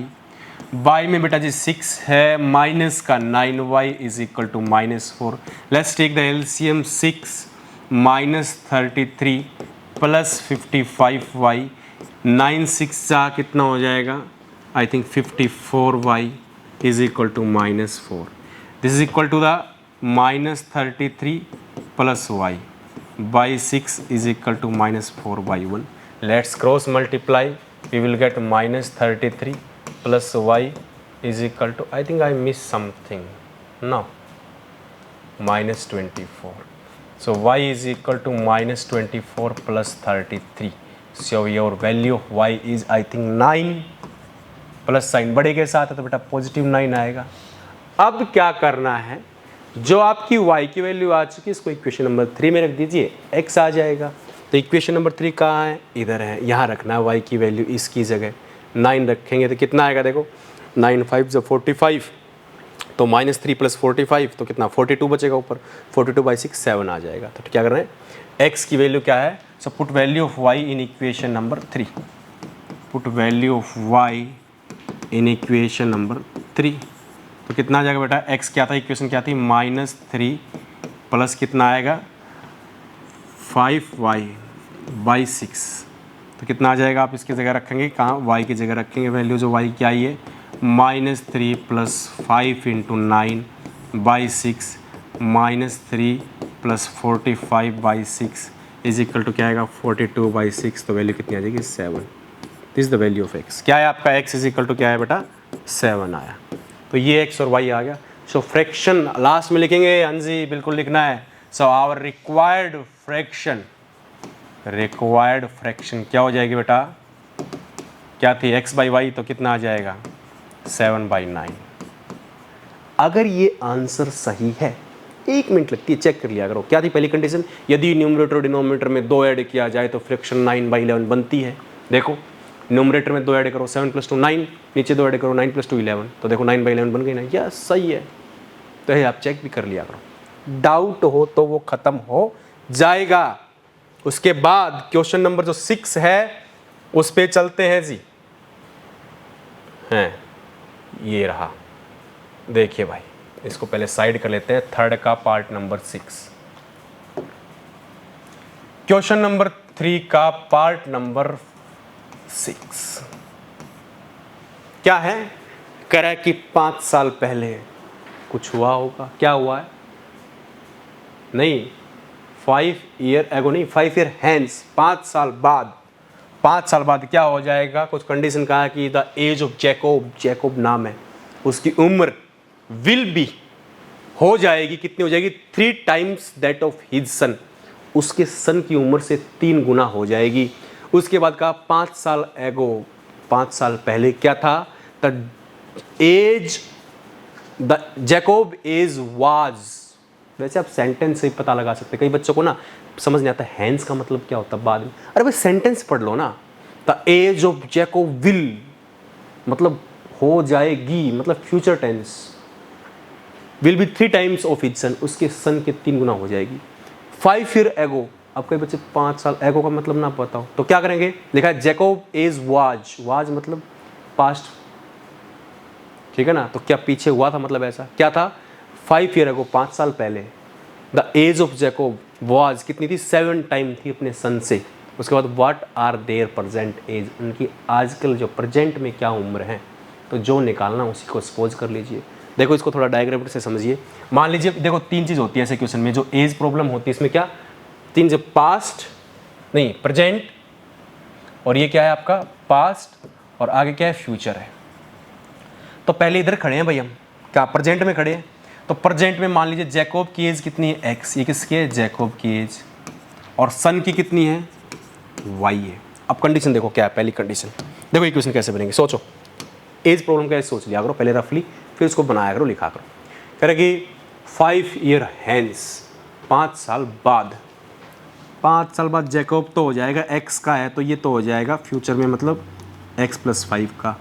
y में बेटा जी 6 है, minus का 9y is equal to -4। Let's take the LCM, 6 - 33 + 55y, 9 6 जा कितना हो जाएगा, I think 54y is equal to -4। This is equal to the -33 + y/6 is equal to -4/1. Let's cross multiply. We will get -33 + y is equal to, I think I missed something. No, -24. So y is equal to -24 + 33. So your value of y is, I think 9, plus sign बड़े के साथ है तो बेटा +9 आएगा। अब क्या करना है, जो आपकी y की वैल्यू आ चुकी है इसको इक्वेशन नंबर 3 में रख दीजिए, x आ जाएगा। तो इक्वेशन नंबर 3 कहाँ है, इधर है, यहाँ रखना है y की वैल्यू, इसकी जगह 9 रखेंगे तो कितना आएगा, देखो 9 5 = 45, तो -3 + 45 तो कितना 42 बचेगा ऊपर, 42/6 7 आ जाएगा। तो क्या कर रहे हैं, x की वैल्यू क्या है, so put value of y in equation number 3, put value of y in equation number 3। तो कितना आ जाएगा बेटा, x क्या था, इक्वेशन क्या थी, -3 प्लस कितना आएगा 5y/6। तो कितना आ जाएगा, आप इसकी जगह रखेंगे कहाँ, y की जगह रखेंगे वैल्यू, जो y क्या आई है -3 + 5 × 9/6 -3 + 45/6 इज इक्वल टू क्या आएगा 42/6। तो वैल्यू कितनी आ जाएगी 7। This is the value of x। क्या है आपका x इज इक्वल टू क्या है बेटा 7 आया। तो ये x और y आ गया। सो फ्रैक्शन लास्ट में लिखेंगे, अंजी बिल्कुल लिखना है। सो आवर रिक्वायर्ड फ्रैक्शन क्या हो जाएगी बेटा, क्या थी x/y, तो कितना आ जाएगा 7/9। अगर ये आंसर सही है, 1 मिनट लगती है, चेक कर लिया करो। क्या थी पहली कंडीशन, यदि न्यूमरेटर और डिनोमिनेटर में 2 ऐड किया जाए तो फ्रैक्शन 9/11 बनती है। देखो न्यूमरेटर में 2 ऐड करो 7 + 2 9, नीचे 2 ऐड करो 9 + 2 11, तो देखो 9/11 बन गई ना, यस सही है। तो ये आप चेक भी कर लिया करो, डाउट हो तो वो खत्म हो जाएगा। उसके बाद क्वेश्चन नंबर जो 6 है उस पे चलते हैं जी। हैं ये रहा, देखिए भाई, इसको पहले साइड कर लेते हैं। थर्ड का पार्ट नंबर 6, क्वेश्चन नंबर 3 का पार्ट नंबर 6 क्या है, करा कि 5 साल पहले कुछ हुआ होगा। क्या हुआ है, नहीं 5 ईयर एगो नहीं, 5 ईयर हैंस, 5 साल बाद, 5 साल बाद क्या हो जाएगा, कुछ कंडीशन कहा है कि the age of Jacob, Jacob नाम है, उसकी उम्र विल बी हो जाएगी, कितनी हो जाएगी 3 times that of his son, उसके सन की उम्र से 3 गुना हो जाएगी। उसके बाद कहा 5 साल एगो, 5 साल पहले क्या था, the age the Jacob age was. वैसे आप सेंटेंस से ही पता लगा सकते हैं, कई बच्चों को ना समझ नहीं आता हैंस का मतलब क्या होता है बाद में, अरे भाई सेंटेंस पढ़ लो ना। The age of Jacob will मतलब हो जाएगी, मतलब future tense, will be 3 times of his son, उसके सन के 3 गुना हो जाएगी। 5 ईयर एगो, अब कई बच्चे 5 साल एगो का मतलब ना पता हो तो क्या करेंगे, लिखा है जैकोब एज वाज, वाज मतलब पास्ट, ठीक है ना, तो क्या पीछे हुआ था, मतलब ऐसा क्या था 5 ईयर एगो, 5 साल पहले, the age of Jacob was कितनी थी 7 टाइम थी अपने सन से। उसके बाद what are their present age, उनकी आजकल जो प्रेजेंट में क्या उम्र है, तो जो निकालना उसी को सपोज कर लीजिए। देखो इसको थोड़ा डायग्राम से समझिए। मान लीजिए देखो 3 चीज़ होती है ऐसे क्वेश्चन में, जो एज प्रॉब्लम होती है इसमें क्या 3, जो पास्ट नहीं प्रेजेंट, और ये क्या है आपका पास्ट, और आगे क्या है फ्यूचर है। तो पहले इधर खड़े हैं भाई हम, क्या प्रेजेंट में खड़े हैं, तो प्रेजेंट में मान लीजिए जैकोब की एज कितनी है एक्स, ये किसकी है जैकोब की एज, और सन की कितनी है वाई है। अब कंडीशन देखो क्या है, पहली कंडीशन देखो इक्वेशन कैसे बनेंगे, सोचो एज प्रॉब्लम कैसे सोच लिया करो पहले रफली, फिर उसको बनाया करो लिखा करो। कह रहे कि 5 ईयर हैंस, 5 साल बाद, 5 साल बाद जैकोब तो हो जाएगा एक्स का है, तो ये तो हो जाएगा फ्यूचर में मतलब x + 5 का,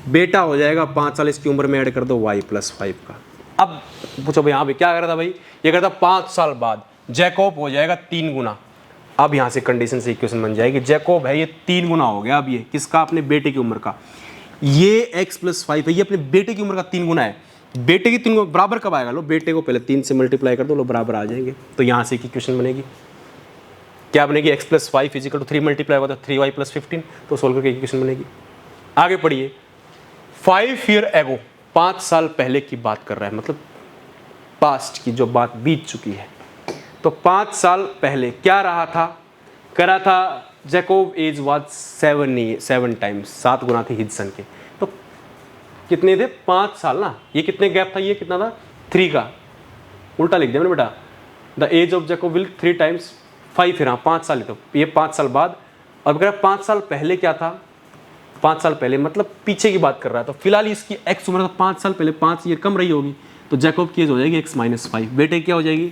बेटा हो जाएगा 5 साल इसकी उम्र में ऐड कर दो y + 5 का। अब पूछो भाई यहाँ पे क्या कर रहा था भाई, ये करता 5 साल बाद जैकोब हो जाएगा 3 गुना। अब यहाँ से कंडीशन से इक्वेशन बन जाएगी, जैकोब है ये 3 गुना हो गया, अब ये किसका, अपने बेटे की उम्र का, ये x + 5 है, ये अपने बेटे की उम्र का 3 गुना है। बेटे की 3 गुना बराबर कब आएगा, लो बेटे को पहले 3 से मल्टीप्लाई कर दो, लो बराबर आ जाएंगे। तो यहाँ से एक इक्वेशन बनेगी, क्या बनेगी x + 5 = 3 मल्टीप्लाई होता है 3y + 15, तो सोल्व करके इक्वेशन बनेगी। आगे पढ़िए, 5 ईयर एगो, 5 साल पहले की बात कर रहा है, मतलब पास्ट की जो बात बीत चुकी है। तो 5 साल पहले क्या रहा था, करा था जैकोब एज वाज 7 टाइम्स, 7 गुना थे हिज सन के, तो कितने थे 5 साल ना, ये कितने गैप था, ये कितना था 3 का, उल्टा लिख दिया मैंने बेटा, the age of Jacob will 3 times 5, फिर हाँ 5 साल, तो ये 5 साल बाद। अब कह रहा 5 साल पहले क्या था, 5 साल पहले मतलब पीछे की बात कर रहा है, तो फिलहाल इसकी एक्स उम्र 5 साल पहले 5 ईयर कम रही होगी, तो जैकोब की एज हो जाएगी x - 5, बेटे क्या हो जाएगी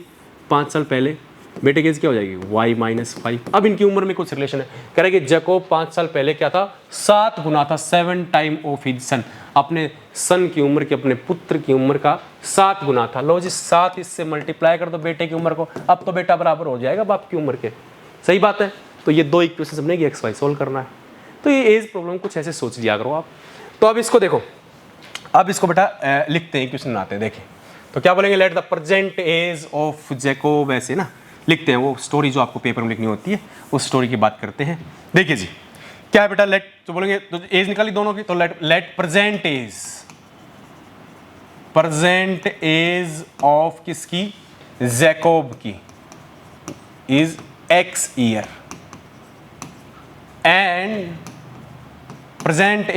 5 साल पहले, बेटे की एज क्या हो जाएगी y - 5। अब इनकी उम्र में कुछ रिलेशन है, कह रहा है कि जैकोब 5 साल पहले क्या था 7 गुना था, 7 टाइम ऑफ हिज सन। अपने सन की उम्र की, अपने पुत्र की उम्र का 7 गुना था। लो जी 7 इससे मल्टीप्लाई कर दो बेटे की उम्र को, अब तो बेटा बराबर हो जाएगा बाप की उम्र के। सही बात है। तो ये 2 इक्वेशन हमने एक्स वाई सोल्व करना है। तो ये एज प्रॉब्लम कुछ ऐसे सोच लिया करो आप। तो अब इसको देखो, अब इसको बेटा लिखते हैं, इक्वेशन बनाते हैं। देखिए तो क्या बोलेंगे, let the present age of Jacob, ऐसे ना लिखते हैं, वो स्टोरी जो आपको पेपर में लिखनी होती है उस स्टोरी की बात करते हैं। देखिए जी क्या है बेटा, लेट तो बोलेंगे तो एज निकाली दोनों की, तो लेट प्रेजेंट एज ऑफ किसकी, जैकोब की is x year and present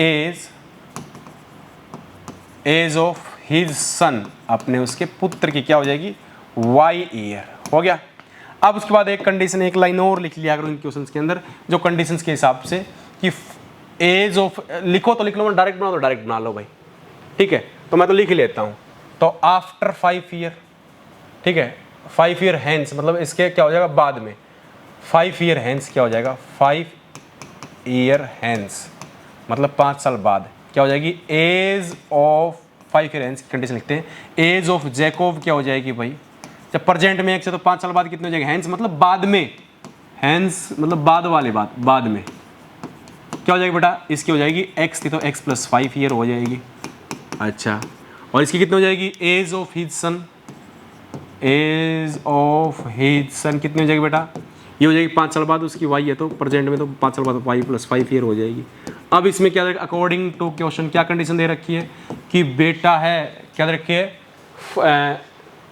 age of his son, अपने उसके पुत्र की क्या हो जाएगी, y ईयर। हो गया। अब उसके बाद एक कंडीशन, एक लाइन और लिख लिया करो इन क्वेश्चंस के अंदर, जो कंडीशंस के हिसाब से कि एज ऑफ, लिखो तो लिख लो, डायरेक्ट बनाओ तो डायरेक्ट बना लो भाई, ठीक है। तो मैं तो लिख ही लेता हूँ। तो आफ्टर 5 ईयर, ठीक है, 5 ईयर हैंस, मतलब इसके क्या हो जाएगा बाद में, 5 ईयर हैंस क्या हो जाएगा, 5 ईयर हैंस मतलब 5 साल बाद क्या हो जाएगी, एज ऑफ 5 ईयर हैंस की कंडीशन लिखते हैं। एज ऑफ जैकोब क्या हो जाएगी भाई, जब प्रेजेंट में 1 से तो 5 साल बाद कितने हो जाएगा, हैंस मतलब बाद में, हैंस मतलब बाद वाले बात, बाद में क्या हो जाएगी बेटा, इसकी हो जाएगी x थी तो x + 5 ईयर हो जाएगी। अच्छा, और इसकी कितनी हो जाएगी, age of his son, age of his son कितनी हो जाएगी बेटा, ये हो जाएगी 5 साल बाद उसकी y है, तो प्रेजेंट में तो 5 साल बाद y + 5 ईयर हो जाएगी। अब इसमें क्या देगा, अकॉर्डिंग टू क्वेश्चन क्या कंडीशन दे रखी है कि बेटा है, क्या दे रखी है,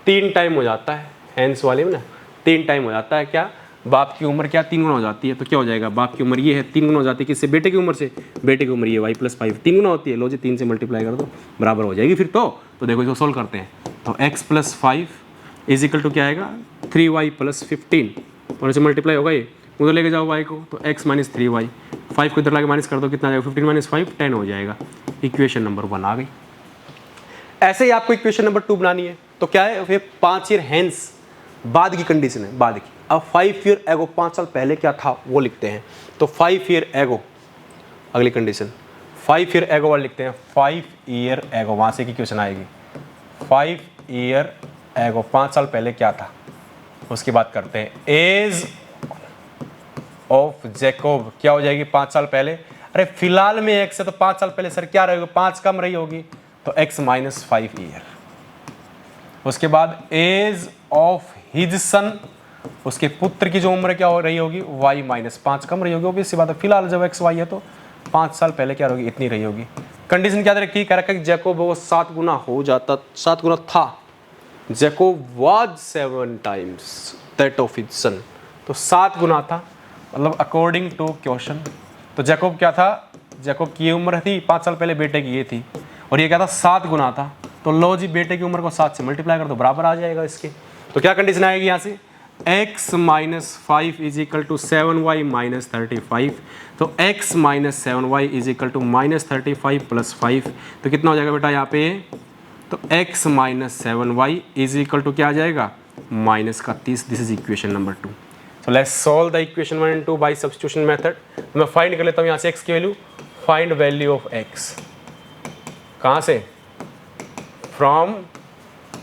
3 टाइम हो जाता है, हैंस वाले में ना 3 टाइम हो जाता है, क्या बाप की उम्र क्या 3 गुना हो जाती है। तो क्या हो जाएगा, बाप की उम्र ये है 3 गुना हो जाती है किससे, बेटे की उम्र से, बेटे की उम्र ये y + 5 3 गुना होती है। लो जी 3 से मल्टीप्लाई कर दो बराबर हो जाएगी फिर तो देखो इसको सोल्व करते हैं। तो x + 5 = क्या आएगा, 3y + 15, और इसे मल्टीप्लाई होगा, ये उधर लेके जाओ y को, तो x - 3y, 5 को इधर लाके माइनस कर दो, कितना आ जाएगा, 15 - 5 10 हो जाएगा। इक्वेशन नंबर 1 आ गई। ऐसे ही आपको इक्वेशन नंबर 2 बनानी है। तो क्या है, फिर 5 ईयर हैंस बाद की कंडीशन है, बाद की। अब 5 ईयर एगो, 5 साल पहले क्या था वो लिखते हैं। तो 5 ईयर एगो, अगली कंडीशन 5 ईयर एगो वाली लिखते हैं। 5 ईयर एगो, वहाँ से की क्वेश्चन आएगी। 5 ईयर एगो, 5 साल पहले क्या था उसकी बात करते हैं। एज ऑफ जैकोब क्या हो जाएगी 5 साल पहले, अरे फिलहाल में x है तो 5 साल पहले सर क्या रहेगी, 5 कम रही होगी, तो x - 5 ईयर। उसके बाद एज ऑफ हिज सन, उसके पुत्र की जो उम्र क्या हो रही होगी, y - 5 कम रही होगी, ऑब्वियस सी बात है, फिलहाल जब x y है तो 5 साल पहले क्या होगी, इतनी रही होगी। कंडीशन क्या दे रखी, कह रखा है कि जैकोब वो 7 गुना हो जाता, 7 गुना था, Jacob was 7 times that of his सन, तो 7 गुना था, मतलब अकॉर्डिंग टू क्वेश्चन। तो जैकोब क्या था, जैकोब की उम्र थी 5 साल पहले, बेटे की ये थी, और ये क्या था 7 गुना था। तो लो जी बेटे की उम्र को 7 से मल्टीप्लाई कर दो बराबर आ जाएगा इसके। तो क्या कंडीशन आएगी यहाँ से, x - 5 = 7y - 35, तो x - 7y = -35 + 5, तो कितना हो जाएगा बेटा यहाँ पे, तो x - 7y = क्या आ जाएगा, -30। This is equation number 2। So let's solve the equation 1 and 2 by substitution method। तो मैं फाइंड कर लेता हूँ यहाँ से x की value, find value of x, कहाँ से, फ्रॉम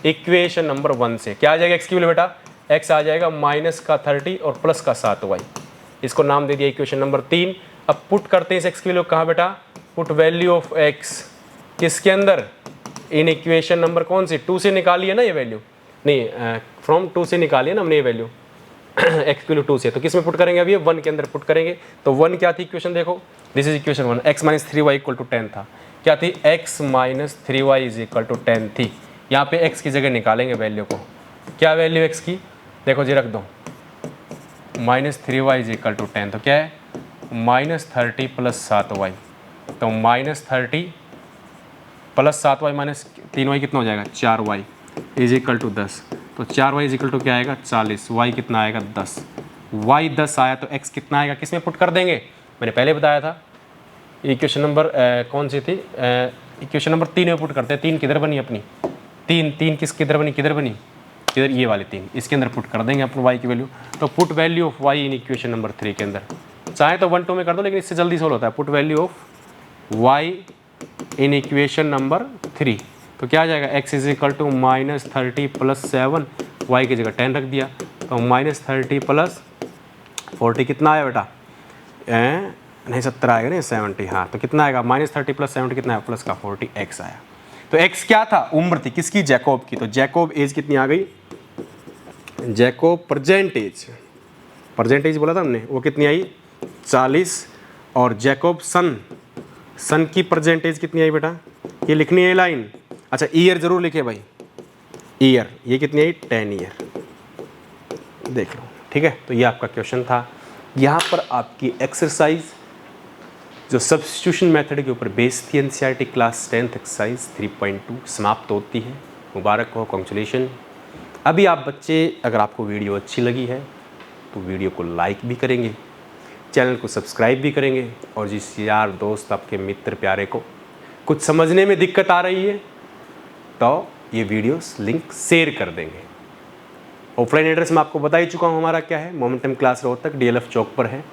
इक्वेशन नंबर 1 से। क्या आ जाएगा x की वैल्यू बेटा, x आ जाएगा -30 और +7y, इसको नाम दे दिया इक्वेशन नंबर 3। अब पुट करते हैं इस x की वैल्यू कहाँ बेटा, पुट वैल्यू ऑफ x किसके अंदर, इन इक्वेशन नंबर कौन सी, 2 से निकाली है ना ये वैल्यू, नहीं फ्रॉम 2 से निकाली है ना हमने ये वैल्यू x की वैल्यू 2 से, तो किस में पुट करेंगे, अभी 1 के अंदर पुट करेंगे। तो 1 क्या थी इक्वेशन, देखो this is equation 1, x - 3y = 10 था, क्या थी, x - 3y = 10 थी। यहाँ पे x की जगह निकालेंगे वैल्यू को, क्या वैल्यू x की, देखो जी रख दो, -3y = 10, तो क्या है -30 + 7y, तो -30 + 7y - 3y कितना हो जाएगा, 4y = 10, तो 4y = क्या आएगा, 40, y कितना आएगा, 10, y 10 आया तो x कितना आएगा, किस में पुट कर देंगे, मैंने पहले बताया था इक्वेशन नंबर कौन सी थी, इक्वेशन नंबर 3 में पुट करते हैं। 3 किधर बनी अपनी, 3 किस किधर बनी, किधर बनी, किधर, ये वाली 3, इसके अंदर पुट कर देंगे अपन y की वैल्यू। तो put value of y in equation number 3 के अंदर, चाहे तो 1 2 में कर दो, लेकिन इससे जल्दी सोल्व होता है। Put value of y in equation number 3। तो क्या आ जाएगा, x is equal to -30 + 7, y की जगह 10 रख दिया, तो -30 + 40 कितना आया बेटा, नहीं 70 आएगा नहीं 70, हाँ तो कितना आएगा, -30 + 70 कितना है, प्लस का 40 x आया। तो x क्या था, उम्र थी किसकी, जैकोब की। तो जैकोब एज कितनी आ गई, जैकोब परजेंटेज बोला था हमने, वो कितनी आई 40, और जैकोब सन की परजेंटेज कितनी आई बेटा, ये लिखनी है लाइन, अच्छा ईयर जरूर लिखे भाई, ईयर ये कितनी आई 10 ईयर, देख लो ठीक है। तो ये आपका क्वेश्चन था। यहाँ पर आपकी एक्सरसाइज जो सब्स्टिट्यूशन मेथड के ऊपर बेस्ड थी एनसीईआरटी क्लास 10th एक्सरसाइज 3.2 समाप्त होती है। मुबारक हो, कॉन्ग्रेचुलेशन। अभी आप बच्चे, अगर आपको वीडियो अच्छी लगी है तो वीडियो को लाइक भी करेंगे, चैनल को सब्सक्राइब भी करेंगे, और जिस यार दोस्त आपके मित्र प्यारे को कुछ समझने में दिक्कत आ रही है तो ये वीडियोस लिंक शेयर कर देंगे। ऑफलाइन एड्रेस मैं आपको बता ही चुका हूँ हमारा क्या है, मोमेंटम क्लास रोहतक DLF चौक पर है,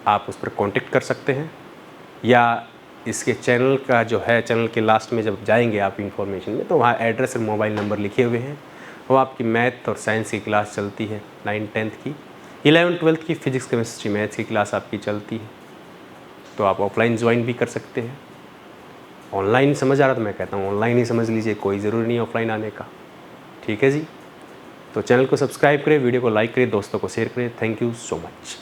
आप उस पर कांटेक्ट कर सकते हैं, या इसके चैनल का जो है, चैनल के लास्ट में जब जाएंगे आप इंफॉर्मेशन में, तो वहाँ एड्रेस और मोबाइल नंबर लिखे हुए हैं। वो आपकी मैथ और साइंस की क्लास चलती है, 9th 10th की, 11th 12th की फिजिक्स केमिस्ट्री मैथ्स की क्लास आपकी चलती है। तो आप ऑफलाइन ज्वाइन भी कर सकते हैं। ऑनलाइन समझ आ रहा तो मैं कहता हूँ ऑनलाइन ही समझ लीजिए, कोई ज़रूरी नहीं ऑफलाइन आने का, ठीक है जी। तो चैनल को सब्सक्राइब करें, वीडियो को लाइक करें, दोस्तों को शेयर करें। Thank you so much.